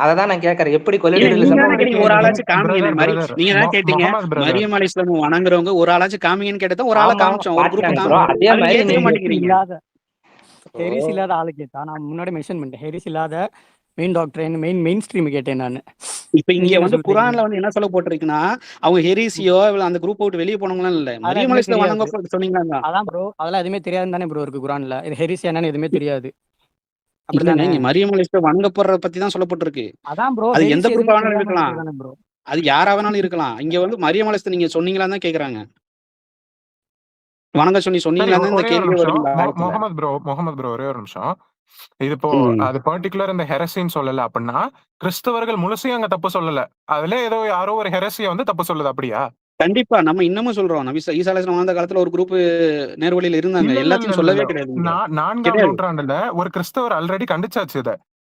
அததான் நான் கேட்கறேன், எப்படி இல்ல நீங்க கொலிடேரியலிசம் தானே கேட்டீங்க, ஒரு கொண்டு? ஆளாச்சும் காமிங்க. பிரதர் நீங்க தான் கேட்டீங்க முகமது பிரதர். மரியம் அலைஹிஸ்ஸலாம் வணங்குறவங்க ஒரு ஆளாச்சும் காமிங்கன்னு கேட்டதான் ஒரு ஆளை ஆமா காமிச்சோம், ஒரு குரூப் காட்டுறாங்க ப்ரோ. காமிச்சோம். அதே அது மாதிரி ஏத்துக்க நீங்க ஹெரிஸ் மாட்டேங்கிறீங்க. இல்லாத ஓ ஹெரிஸ் இல்லாத ஆளு கேட்டா, நான் முன்னாடி மென்ஷன் பண்ணிட்டேன். ஹெரிஸ் இல்லாத மெயின் டாக்டர் மெயின் ஸ்ட்ரீம் கேட்டேன் நான். இப்ப இங்க நீங்க என்ன வந்து சொல்றீங்க? குரான்ல வந்து என்ன சொல்ல போட்டிருக்குன்னா, அவங்க ஹெரிசியோ இல்ல அந்த குரூப் விட்டு வெளியே போனவங்களாம் இல்ல, அதெல்லாம் மரியம் எதுவுமே அலைஹிஸ்ஸலாம் தெரியாது. வணங்க சொன்னீங்களா? அதான் ப்ரோ, அதெல்லாம் எதுவுமே தெரியாது தானே ப்ரோ இருக்கு குரான்ல. இது ஹெரிஸ் என்னன்னு எதுவுமே தெரியாது. இல்லங்க அப்படிதானே? இங்க மரியம் அலைஹிஸ்ஸலாம் வணங்கப்படுறத பத்தி தான் சொல்லப்பட்டிருக்கு. அதான் ப்ரோ. அது வெரி எந்த குரூப்பா ஷேர்ன்னு வேணாலும் தெரியாம இருக்கலாம். இருக்கிறது தானே ப்ரோ. அது யாரா வேணாலும் இருக்கலாம். இங்க வந்து மரியம் அலைஹிஸ்ஸலாம் நீங்க சொன்னீங்களான்னு தான் கேக்குறாங்க. வணங்க சரி சொன்னீங்களான்னு தான் இந்த ஒரே ஒரு கேள்வியே நிமிஷம். வரும் இந்த ஆயத்துல. முகமது ப்ரோ ஒரே ஒரு நிமிஷம். இது இப்போ ம். அது பர்ட்டிகுலர் இந்த ஹெரசின்னு சொல்லல அப்படின்னா, கிறிஸ்தவர்கள் முழுசையும் அங்க தப்பு சொல்லல. அதுல ஏதோ யாரோ ஒரு ஹெரசிய வந்து தப்பு சொல்லுது அப்படியா? கண்டிப்பா. நம்ம இன்னமும் சொல்றோம். நபி ஈசா அலைஹிஸ்ஸலாம் வாழ்ந்த காலத்துல ஒரு குரூப் நேர்வழியில இருந்தாங்க. இல்ல இல்ல இல்ல எல்லாத்தையும் இல்ல சொல்லவே இல்ல. கிடையாது இங்க. 4ஆம் கிடையாது. நூற்றாண்டுல ஒரு கிறிஸ்தவர் ஆல்ரெடி கண்டிச்சாச்சு இத.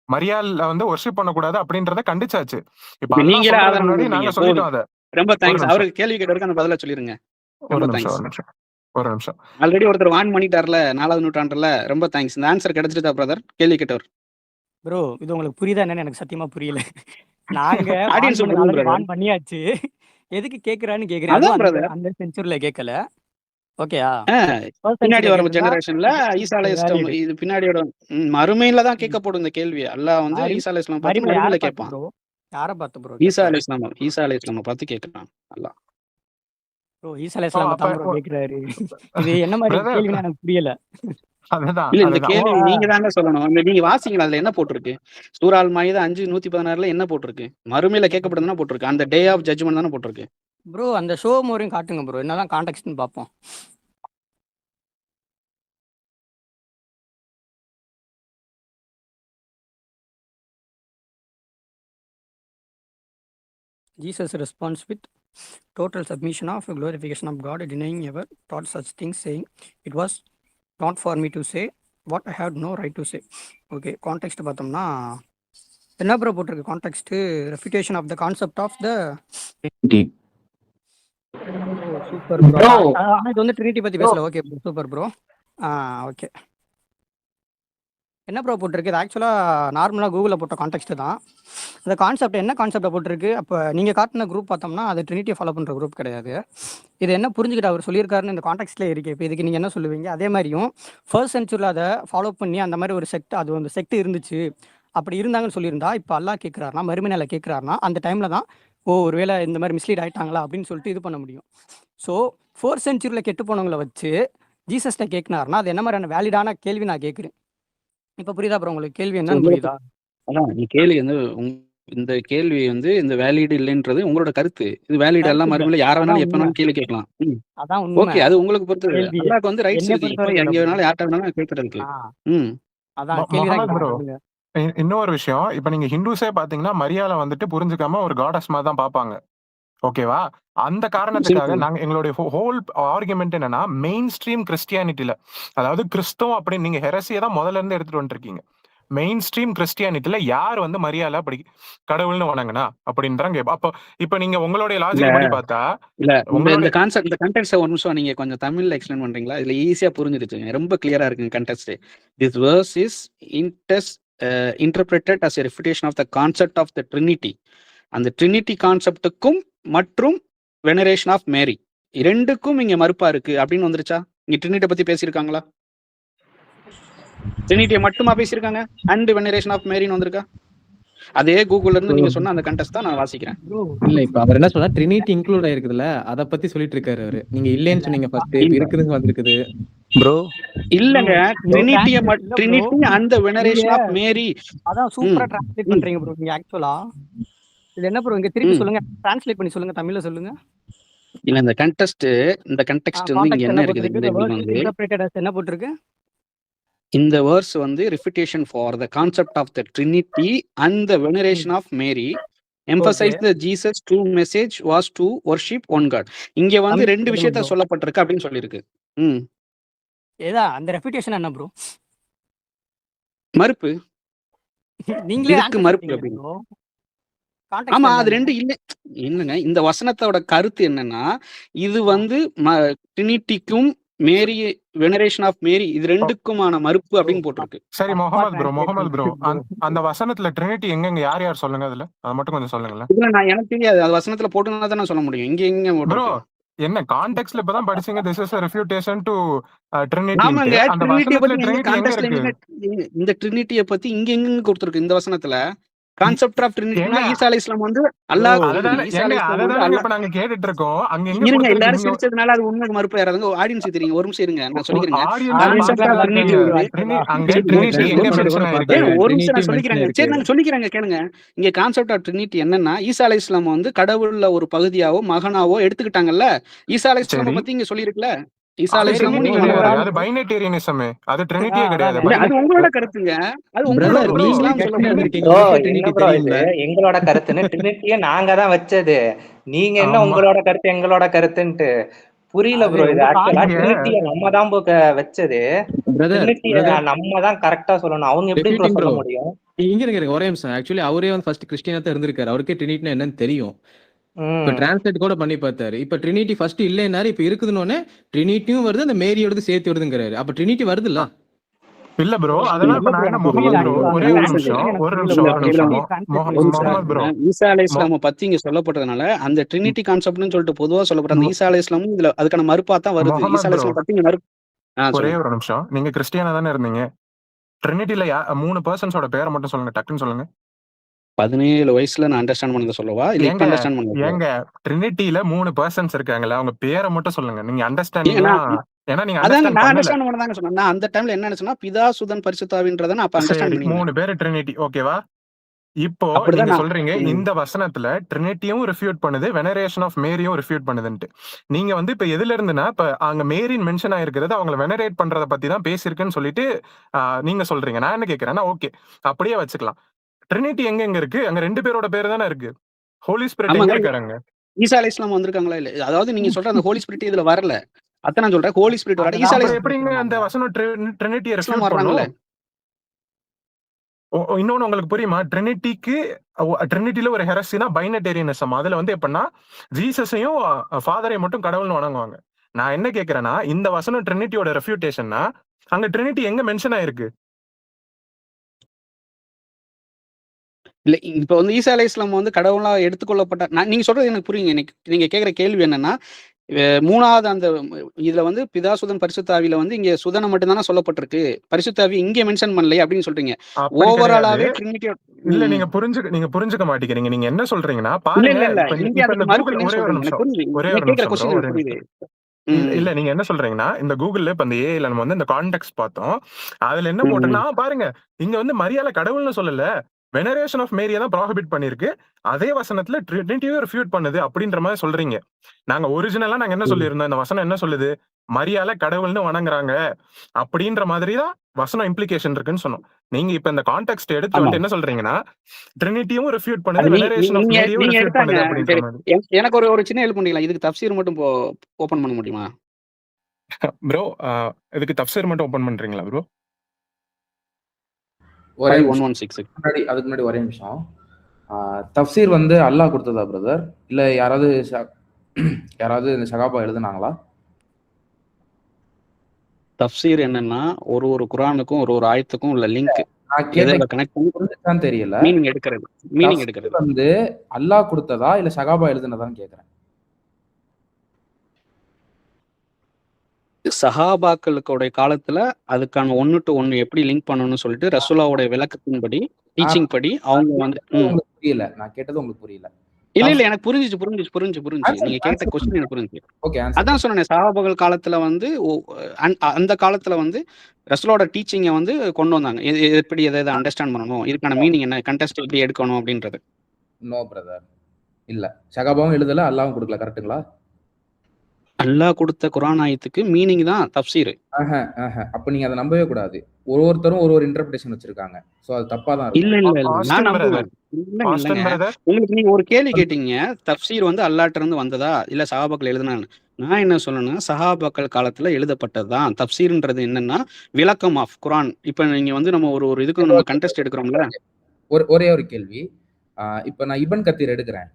மரியாள்ல வந்து வொர்ஷிப் பண்ணக்கூடாது அப்படின்றத கண்டிச்சாச்சு. இப்ப இப்ப அல்லாஹ் நீங்களே சொல்றதுக்கு ஆதாரம் முன்னாடி குடுத்தீங்க. நாங்க போதும். சொல்லிட்டோம் அத. ரொம்ப ஒரு தேங்க்ஸ். நிமிஷம். அவரு கேள்வி கேட்டவருக்கு அந்த பதில சொல்லிருங்க. ஒரு ரொம்ப நிமிஷம், தேங்க்ஸ். ஒரு நிமிஷம். ஒரு நிமிஷம். ஆல்ரெடி ஒருத்தர் வார்ன் பண்ணிட்டார்ல 4வது நூற்றாண்டுல. ரொம்ப தேங்க்ஸ். இந்த ஆன்சர் கிடைச்சிருச்சா பிரதர்? கேள்வி கேட்டவர். ப்ரோ இது உங்களுக்கு புரியுதா என்னன்னு எனக்கு சத்தியமா புரியல. நாங்க வார்ன் ஆடியன்ஸ் பண்ண புரியும் ஆல்ரெடி பிரதர். வார்ன் பண்ணியாச்சு. எதுக்கு கேட்குறான்னு கேட்குறேன். அதான் அதுவும் அந்த பிரதர். அந்த செஞ்சுரியில கேட்கல. ஓகேயா? ஃபர்ஸ்ட் பின்னாடி செஞ்சுரியில வர கேட்டிருந்தா ஜெனரேஷன்ல ஈசா அலைஹிஸ்ஸலாம் வேலிட். இது பின்னாடியோட மறுமையில தான் கேட்கப்படும் இந்த கேள்வி. அல்லாஹ் வந்து மரி ஈசா அலைஹிஸ்ஸலாம் பார்த்து மரிமல யார மறுமையில பார்த்து கேட்பான். ப்ரோ? யார பார்த்து ப்ரோ ஈசா கேட்பாரு? அலைஹிஸ்ஸலாம பார்த்து கேட்கறான் அல்லாஹ். ப்ரோ ஈசா அலைஹிஸ்ஸலாம் அப்ப தான் ப்ரோ கேட்குறாரு. இது என்ன மாதிரி பிரதர் கேள்வின்னு எனக்கு புரியல. அதுதான் இல்ல இந்த அதுதான். கேள்வி நீங்க தாங்க சொல்லணும். நீங்க வாசிங்களா அதுல என்ன போட்டிருக்கு? சூரா அல் மாயிதா 5:116ல என்ன போட்டிருக்கு? மறுமையில கேட்கப்படுதுன்னா போட்டிருக்கு. அந்த டே ஆஃப் ஜட்ஜ்மென்ட் தானே போட்டிருக்கு. ப்ரோ அந்த ஷோ மோரையும் காட்டுங்க ப்ரோ. என்னதான் கான்டெக்ட்னு பார்ப்போம். Jesus responds with total submission of glorification of God, denying ever taught such things, saying, "It was not for me to say what I had no right to say." Okay context பார்த்தோம்னா என்ன ப்ரோ போட்டிருக்கு context? Refutation of the concept of the super bro. ஆனால் இது வந்து ட்ரினிட்டி பற்றி பேசல. Okay bro super bro. Okay என்ன ப்ரோ போட்டிருக்கு? இது ஆக்சுவலாக நார்மலாக கூகுளில் போட்ட கான்டெக்ட் தான். அந்த கான்செப்ட் என்ன கான்செப்டை போட்டிருக்கு? அப்போ நீங்கள் காட்டின குரூப் பார்த்தோம்னா அது ட்ரினிட்டியை ஃபாலோ பண்ணுற குரூப் கிடையாது. இது என்ன புரிஞ்சுக்கிட்டு அவர் சொல்லியிருக்காருன்னு இந்த கான்டெக்ட்லேயே இருக்குது. இப்போ இதுக்கு நீங்கள் என்ன சொல்லுவீங்க? அதே மாதிரியும் ஃபர்ஸ்ட் சென்ச்சுரியில் அதை ஃபாலோ பண்ணி அந்த மாதிரி ஒரு செக்ட், அது அந்த செக்ட் இருந்துச்சு, அப்படி இருந்தாங்கன்னு சொல்லியிருந்தா, இப்போ அல்லாஹ் கேட்குறாருனா, மறுமையில கேட்குறாருனா, அந்த டைமில் தான் ஒருவேளை இந்த மாதிரி மிஸ்லீட் ஆகிட்டாங்களா அப்படின்னு சொல்லிட்டு இது பண்ண முடியும். ஸோ 4th சென்ச்சுரியில் கெட்டு போனவங்களை வச்சு ஜீசஸ்ட்டை கேட்கினாருனா அது என்ன மாதிரியான வேலிடான கேள்வி நான் கேட்குறேன். இப்போ புரியுதா ப்ரோ உங்களுக்கு? கேள்வி என்னன்னு புரியுதா? அதான் இந்த கேள்வி வந்து இந்த கேள்வி வந்து இந்த வேலிட் இல்லைன்றது உங்களோட கருத்து. இது வேலிட் எல்லாம் மறுமையில யார வேணாலும் எப்ப வேணாலும் கேள்வி கேட்கலாம். அதான் உண்மை. ஓகே அது உங்களுக்கு பொறுத்தது. கேள்வி அல்லாஹ்க்கு வந்து ரைட்ஸ் என்னை இருக்கு. இப்போ பொறுத்தவரைக்கும் எங்க இல்லை ப்ரோ. வேணாலும் யார்ட்ட வேணாலும் கேட்கறதுக்கு. ம். அதான் கேள்வி தான் முகமது ப்ரோ கேட்குறாங்க. இன்னொரு விஷயம். இப்ப நீங்க ஹிந்துஸே பாத்தீங்கன்னா மரியாதை வந்துட்டு புரிஞ்சுக்காம ஒரு காடஸ் மாதிரி தான் பாப்பாங்க. ஓகேவா? அந்த காரணத்துக்காக சிம்பிள். நாங்க எங்களுடைய ஹோல் ஆர்குமெண்ட் என்னன்னா மெயின் ஸ்ட்ரீம் கிறிஸ்டியானிட்டில, அதாவது கிறிஸ்தவம் அப்படின்னு நீங்க ஹெரசியை தான் முதல்ல இருந்து எடுத்துட்டு வந்துருக்கீங்க. மெயின் ஸ்ட்ரீம் கிறிஸ்டியானிட்டில யார் வந்து மரியாதை அப்படி கடவுள்னு வணங்குனா அப்படின்றாங்க. அப்போ இப்ப நீங்க உங்களுடைய இல்ல லாஜிக் படி பார்த்தா இல்ல இந்த உங்களுடைய கான்செப்ட் இந்த கண்டெக்ஸ்ட் ஒரு நிமிஷம் நீங்க கொஞ்சம் தமிழ்ல எக்ஸ்பிளைன் பண்றீங்களா? இதுல ஈஸியா புரிஞ்சிருச்சுங்க. ரொம்ப கிளியரா இருக்குங்க context. This verse is interpreted as a refutation of the concept of the Trinity. அந்த ட்ரினிட்டி கான்செப்டுக்கும் மற்றும் வெனரேஷன் ஆஃப் மேரி இரண்டுக்கும் இங்க மறுப்பா இருக்கு அப்படின்னு வந்துருச்சா? இங்க ட்ரினிட்டியை பத்தி பேசியிருக்காங்களா? ட்ரினிட்டியை மட்டுமா பேசியிருக்காங்க? அண்ட் வெனரேஷன் ஆஃப் மேரின்னு வந்திருக்கா? அதே கூகுள்ல இருந்து நீங்க சொன்ன அந்த கண்டெஸ்ட் தான் நான் வாசிக்கிறேன். இல்ல இப்ப அவர் என்ன சொன்னா ட்ரினிட்டி இன்க்ளூட் ஆயிருக்குதுல, அத பத்தி சொல்லிட்டு இருக்காரு அவரு. நீங்க இல்லன்னு சொன்னீங்க ஃபர்ஸ்ட், இப்ப இருக்குதுங்க வந்திருக்குது. ப்ரோ இல்லங்க Trinity bro. And veneration of Mary. அதான் சூப்பரா டிரான்ஸ்லேட் பண்றீங்க ப்ரோ நீங்க ஆக்சுவலா. இது என்ன ப்ரோ இங்க திருப்பி சொல்லுங்க, டிரான்ஸ்லேட் பண்ணி சொல்லுங்க, தமிழ்ல சொல்லுங்க. இல்ல இந்த கண்டெக்ஸ்ட் வந்து இங்க என்ன இருக்குது? இந்த இதுல வந்து இன்டர்பிரேட்டட் as என்ன போட்டுருக்கு? இந்த வேர்ஸ் வந்து refutation for the concept of the Trinity and the veneration of Mary emphasize the Jesus true message was to worship one God. இங்க வந்து ரெண்டு விஷயத்த சொல்லப்பட்டிருக்கு அப்படின்னு சொல்லிருக்கு. ஏதா அந்த ரெஃபியூட்டேஷன் என்ன ப்ரோ? மறுப்பு. நீங்களே இதுக்கு answer மறுப்பு சொல்லிட்டீங்க அப்படின்னு. bro. ஆமா Context அது என்ன? ரெண்டு இல்ல இல்லங்க இந்த வசனத்தோட கருத்து என்னன்னா இது வந்து ட்ரினிட்டிக்கும் மேரி வெனரேஷன் ஆஃப் மேரி இது ரெண்டுக்குமான மறுப்பு அப்படின்னு போட்டிருக்கு. சரி முகமது ப்ரோ அந்த வசனத்துல ட்ரினிட்டி எங்க யார் யார் சொல்லுங்க அதுல, அது மட்டும் கொஞ்சம் சொல்லுங்களேன். இதுல நான் எனக்கு தெரியாது, அது வசனத்துல போட்டுனா தான் சொல்ல முடியும். இங்க எங்க ப்ரோ போட்டிருக்கு? என்ன கான்டெக்ஸ்ட்ல இப்பதான் படிச்சீங்க this is a refutation to trinity. ஆமாங்க அந்த ட்ரினிட்டியை வசனத்துல பத்தி எங்க ட்ரினிட்டி எங்க கான்டெக்ஸ்ட்ல இருக்கு? இந்த ட்ரினிட்டியை பத்தி இங்க எங்க கொடுத்திருக்கு இந்த வசனத்துல? கான்செப்ட் ஆஃப் ட்ரினிட்டினா ஏங்க ஈசா அலைஹிஸ்ஸலாம் வந்து அல்லாஹ் அததானே ஈசா ஏங்க அலைஹிஸ்ஸலாம் வந்து அததானங்க அல்லாஹ் இப்ப நாங்க கேட்டுட்டு இருக்கோம். அங்க எங்க இருங்க கொடுத்திருக்கு? எல்லாரும் நீங்க சிரிச்சதுனால அது உண்மைக்கு மறுப்பு யாராவது ஆடியன்ஸ் தெரியுங்க. ஒரு நிமிஷம் இருங்க, நான் சொல்லிக்கிறேங்க. ஆடியன்ஸ் கான்செப்ட் பாத்துட்டு ஆஃப் தான் ட்ரினிட்டி இருக்கேங்க. வந்து அங்க சரி, நீங்க ட்ரினிட்டி எங்க டிரான்ஸ்லேட் மென்ஷன் கூட ஆயிருக்கு? ஏங்க பார்த்தாங்க. ஒரு நிமிஷம் ட்ரினிட்டி நான் மென்ஷன் சொல்லிக்கிறேங்க. சரி ஆயிருக்கு. நான் சொல்லிக்கிறேங்க கேளுங்க. இங்க கான்செப்ட் ஆஃப் ட்ரினிட்டி என்னன்னா ஈசா அலைஹிஸ்ஸலாம் வந்து கடவுள்ல ஒரு பகுதியாவோ மகனாவோ எடுத்துக்கிட்டாங்கல்ல. ஈசா அலைஹிஸ்ஸலாம சரி. பத்தி இங்க சொல்லியிருக்குல்ல. ஈசா அது அலைஹிஸ்ஸலாமும் ட்ரினிட்டி நீங்க கிடையாது. வணங்கலாம். அது பைனேட்டேரியனிசம். அது ட்ரினிட்டியே கிடையாது. இல்ல அது உங்களோட கருத்துங்க. அது உங்களோட பிரதர் கருத்து. நீங்க இஸ்லாம் கேட்டு சொல்லக்கூடிய வந்திருக்கீங்க. ப்ரோ உங்களுக்கே என்ன ட்ரினிட்டி ப்ரோ இது தெரியும்ல. எங்களோட கருத்துன்னு ட்ரினிட்டியை நாங்க தான் வச்சது. நீங்க என்ன ஆமா. உங்களோட கருத்து எங்களோட கருத்துன்ட்டு புரியல அது ப்ரோ. இது உங்க ஆக்சுவலா இங்க ட்ரினிட்டியை நம்ம தான் வச்சது. பிரதர் ட்ரினிட்டியை நம்ம தான் கரெக்டா சொல்லணும். அவங்க எப்படி ப்ரோ டெஃபிட்டிங் சொல்ல ப்ரோ. முடியும்? இங்க இருங்க ஒரே நிமிஷம். ஆக்சுவலி அவரே வந்து ஃபர்ஸ்ட் கிறிஸ்டியனா தான் இருந்திருக்காரு. அவருக்கே ட்ரினிட்டினா என்னன்னு தெரியும். இப்ப ம் டிரான்ஸ்லேட் கூட பண்ணி பார்த்தாரு. இப்ப ட்ரினிட்டி ஃபர்ஸ்ட் இல்லைன்னாரு. இப்ப இருக்குதுன்னு ட்ரினிட்டியும் வருது, அந்த மேரியோடது சேர்த்து வருதுங்கிறாரு. அப்ப ட்ரினிட்டி வருதுல்ல. இல்ல ப்ரோ. இல்ல அதெல்லாம் இப்ப இல்ல நான் ப்ரோ என்ன எனக்கு முகமது புரியல. ப்ரோ ஆக்சுவலா ஒரே ஒரு ஒரு நிமிஷம் நிமிஷம் இருங்க. ஒரு புரியல நிமிஷம் ப்ரோ. ஒரு இல்ல நிமிஷம் ட்ரினிட்டி கான்செப்ட் ஒரு புரியல. நிமிஷம் முகமது ப்ரோ ஈசா மொ- அலைஹிஸ்ஸலாம பத்தி இங்க சொல்லப்பட்டதுனால அந்த ட்ரினிட்டி கான்செப்ட்னு சொல்லிட்டு பொதுவா சொல்லப்படுற அந்த மொ- ஈசா அலைஹிஸ்ஸலாமும் இதுல அதுக்கான மறுப்பா தான் வருது. ஈசா முகமது ப்ரோ அலைஹிஸ்ஸலாம் பத்தி இங்க மறுப்பு. ஒரே சொல்லுங்க. ஒரு நிமிஷம். நீங்க கிறிஸ்டியனா தானே இருந்தீங்க? ட்ரினிட்டில 3 பர்சன்ஸோட பேரை மட்டும் சொல்லுங்க. டக்குன்னு சொல்லுங்க. 17 வயசுல நான் அண்டர்ஸ்டாண்ட் பண்ணதை சொல்லவா இல்ல இப்ப ஏங்க அண்டர்ஸ்டாண்ட் பண்ணது சொல்லவா? ஏங்க ட்ரினிட்டில 3 பர்சன்ஸ் இருக்காங்கல்ல, அவங்க பேரை மட்டும் சொல்லுங்க. நீங்க ஏங்க அண்டர்ஸ்டாண்டிங்கா? ஏன்னா நீங்க அதாங்க அண்டர்ஸ்டாண்ட் நான் பண்ணல. அண்டர்ஸ்டாண்ட் பண்ணதாங்க சொன்னேன். நான் அந்த டைம்ல என்ன நினைச்சேன்னா பிதா சுதன் பரிசுத்தாவின்றதை நான் அப்ப அண்டர்ஸ்டாண்ட் சரி, பண்ணியிருந்தேன். 3 பேரு ட்ரினிட்டி. ஓகேவா? இப்போ அப்படிதான் நீங்க நான் சொல்றீங்க இந்த வசனத்துல ட்ரினிட்டியும் ரிஃப்யூட் பண்ணுது, வெனரேஷன் ஆஃப் மேரியும் ரிஃப்யூட் பண்ணுதுன்ட்டு. நீங்க வந்து இப்ப எதுல இருந்துன்னா, இப்ப அங்க மேரின் மென்ஷன் ஆயிருக்கிறது அவங்கள வெனரேட் பண்றத பத்தி தான் பேசியிருக்குன்னு சொல்லிட்டு நீங்க சொல்றீங்க. நான் என்ன கேட்கிறேன்னா, ஓகே அப்படியே வச்சுக்கலாம். ட்ரினிட்டி எங்க எங்க இருக்கு? அங்க 2 பேரோட பேர் தானே இருக்கு. ஹோலி ஸ்பிரிட் எங்க ஆமாங்க இருக்காருங்க? ஈசா அலைஹிஸ்ஸலாம் வந்திருக்காங்களா இல்ல? அதாவது நீங்க சொல்ற அந்த ஹோலி ஸ்பிரிட் இதுல வரல. அதான் நான் சொல்றேன். ஹோலி ஸ்பிரிட் வர ஈசா அப்புறம் அலைஹிஸ்ஸலாம் எப்படிங்க அந்த வசனம் ட்ரினிட்டியை ரிஃப்யூட் வர்றாங்கல்ல. பண்ணும்? இன்னொன்னு உங்களுக்கு புரியுமா? ட்ரினிட்டில ஒரு ஹெரசினா பைனட்டேரியனிசம். அதுல வந்து எப்படின்னா ஜீசஸையும் ஃபாதரையும் மட்டும் கடவுள்னு வணங்குவாங்க. நான் என்ன கேட்கிறேன்னா, இந்த வசனம் ட்ரினிட்டியோட ரெஃப்யூட்டேஷன்னா அங்க ட்ரினிட்டி எங்க மென்ஷன் ஆயிருக்கு? இல்ல இப்ப வந்து ஈசா அலைஹிஸ்ஸலாம் வந்து கடவுளா எடுத்துக்கொள்ளப்பட்ட நீங்க சொல்றது எனக்கு புரியுங்க. நீங்க கேக்குற கேள்வி என்னன்னா, 3வது அந்த இதுல வந்து பிதா சுதன் பரிசுத்தாவியில வந்து இங்க சுதனை மட்டும் தானே சொல்லப்பட்டிருக்கு. பரிசுத்தாவி இங்க மென்ஷன் பண்ணலையே அப்படின்னு சொல்றீங்க. அப்படி கிடையாது. ஓவராலாவே ட்ரினிட்டியோட இல்ல நீங்க புரிஞ்சுக்க மாட்டேங்கிறீங்க. நீங்க என்ன சொல்றீங்கன்னா, இல்ல பாருங்க இல்ல இல்ல இப்ப இங்க இப்ப அதுக்கு இந்த மறுப்பு கூகுள் இல்லைன்னு ஒரே ஒரு சொல்றீங்க. எனக்கு நிமிஷம். புரியுது. ஒரே நீங்க ஒரு கேக்குற நிமிஷம் ப்ரோ. கொஸ்டின் ஒரே எனக்கு புரியுது. இல்ல இல்ல நீங்க என்ன சொல்றீங்கன்னா, இந்த கூகுள்ல இப்ப இந்த ஏஐல நம்ம வந்து இந்த கான்டெக்ஸ்ட் பார்த்தோம். அதுல என்ன போட்டுன்னா பாருங்க, இங்க வந்து மரியாதை கடவுள்னு சொல்லல. வெனரேஷன் ஆஃப் மேரியை தான் ப்ராஹிபிட் பண்ணிருக்கு. அதே வசனத்துல ட்ரினிட்டியும் ரிஃப்யூட் பண்ணுது அப்படின்ற மாதிரி சொல்றீங்க. நாங்க ஒரிஜினலா நாங்க என்ன சொல்லியிருந்தோம்? இந்த வசனம் என்ன சொல்லுது? மரியாதை கடவுள்னு வணங்குறாங்க அப்படின்ற மாதிரி தான் வசனம் இம்ப்ளிகேஷன் இருக்குன்னு சொன்னோம். நீங்க இப்ப இந்த கான்டெக்ஸ்ட் எடுத்து ஆமா. வந்துட்டு என்ன சொல்றீங்கன்னா, ட்ரினிட்டியும் ரிஃப்யூட் அது பண்ணுது, வெனரேஷன் ஆஃப் நீங்க மேரியும் நீங்க ரிஃப்யூட் எடுத்தாங்க. பண்ணுது அப்படின்ற சரி மாதிரி. எனக்கு ஒரு சின்ன ஹெல்ப் பண்ணீங்களா? இதுக்கு தஃப்சீர் மட்டும் ஓபன் பண்ண முடியுமா? ப்ரோ இதுக்கு தஃப்சீர் மட்டும் ஓபன் பண்றீங்களா ப்ரோ? ஒரே நிமிஷம். 5116 அதுக்கு முன்னாடி ஒரே நிமிஷம். தஃப்சீர் வந்து அல்லாஹ் கொடுத்ததா பிரதர்? இல்ல யாராவது இந்த ஷகாபா எழுதுனாங்களா? தஃப்சீர் என்னன்னா ஒரு குர்ஆனுக்கும் ஒரு ஆயத்துக்கும் உள்ள லிங்க் நான் எதை கேட்ட கனெக்ட் பண்ணி புரிஞ்சுச்சான்னு தெரியல. மீனிங் எடுக்கிறது. தஃப்சீர் வந்து அல்லாஹ் கொடுத்ததா இல்ல ஷகாபா எழுதுனதான்னு கேக்குறேன். சஹாபாக்களுடைய காலத்துல அதுக்கான 1 to 1 எப்படி லிங்க் பண்ணணும்னு சொல்லிட்டு ரசூலாவுடைய விளக்கத்தின்படி டீச்சிங் படி அவங்க வந்து உங்களுக்கு புரியல. நான் கேட்டது உங்களுக்கு புரியல. இல்ல எனக்கு புரிஞ்சு. நீங்க கேட்ட கொஸ்டின் எனக்கு புரிஞ்சு. ஓகே, அதான் சொன்னேன். சஹாபாக்கள் காலத்துல வந்து அந்த காலத்துல வந்து ரசூலோட டீச்சிங்கை வந்து கொண்டு வந்தாங்க. எப்படி எதை அண்டர்ஸ்டாண்ட் பண்ணணும், இதுக்கான மீனிங் என்ன, கண்டெஸ்ட் எப்படி எடுக்கணும் அப்படின்றது. No brother. இல்ல ஷகாபாவும் எழுதல, அல்லாஹ்வும் கொடுக்கல. கரெக்ட்டுங்களா? அல்லாஹ் கொடுத்த குர்ஆன் ஆயத்துக்கு மீனிங் தான் தஃப்சீர். அப்ப நீங்க அதை நம்பவே கூடாது. ஒருத்தரும் ஒரு இன்டர்பிரேஷன் வச்சிருக்காங்க. சோ அது தப்பா தான் இருக்கும். இல்ல நான் ஆஸ்டன் பிரதர், நம்புவேன். இல்லங்க ஆஸ்டன் பிரதர், உங்களுக்கு நீங்க ஒரு கேள்வி கேட்டீங்க, தஃப்சீர் வந்து அல்லாஹ்ட்ட இருந்து வந்ததா இல்ல சஹாபாக்கள் எழுதுனான்னு. நான் என்ன சொல்லணும்னா சஹாபாக்கள் காலத்துல எழுதப்பட்டதுதான். தஃப்சீர்ன்றது என்னன்னா விளக்கம் ஆஃப் குர்ஆன். இப்ப நீங்க வந்து நம்ம ஒரு இதுக்கு நம்ம கண்டெஸ்ட் எடுக்கிறோம்ல. ஒரே ஒரு கேள்வி. இப்ப நான் இப்ன் கத்தீர் எடுக்கிறேன்.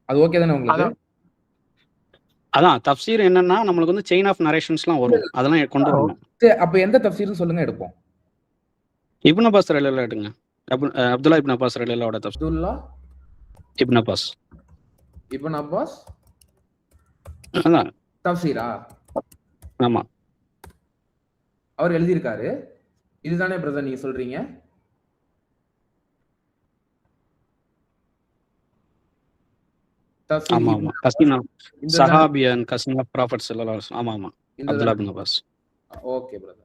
அது ஓகே தானே உங்களுக்கு? அதான் தஃப்சீர் என்னன்னா நம்மளுக்கு வந்து செயின் ஆஃப் நரேஷன்ஸ்லாம் வரும். அதெல்லாம் கொண்டு வரணும். அப்ப எந்த தஃப்சீர்னு சொல்லுங்க எடுப்போம். இப்னு அப்பாஸ் ரலியல்லாஹு எடுங்க. அப்துல்லா இப்னு அப்பாஸ் ரலியல்லாஹு தஃப்சீர். அப்துல்லா இப்னு அப்பாஸ். இப்னு அப்பாஸ் அதான் தஃப்சீரா? ஆமா. அவர் எழுதியிருக்காரு. இதுதானே பிரதர் நீங்க சொல்றீங்க? தஸ்லீம் ஆமா இப்னு ஆமா கசின் அப்பாஸ் இந்த சஹாபியன் கசின் ஆஃப் ப்ராஃபட் ஸல்லல்லாஹு அலைஹி வஸல்லம். ஆமா ஆமா இந்த Abdullah bin Abbas. Okay brother.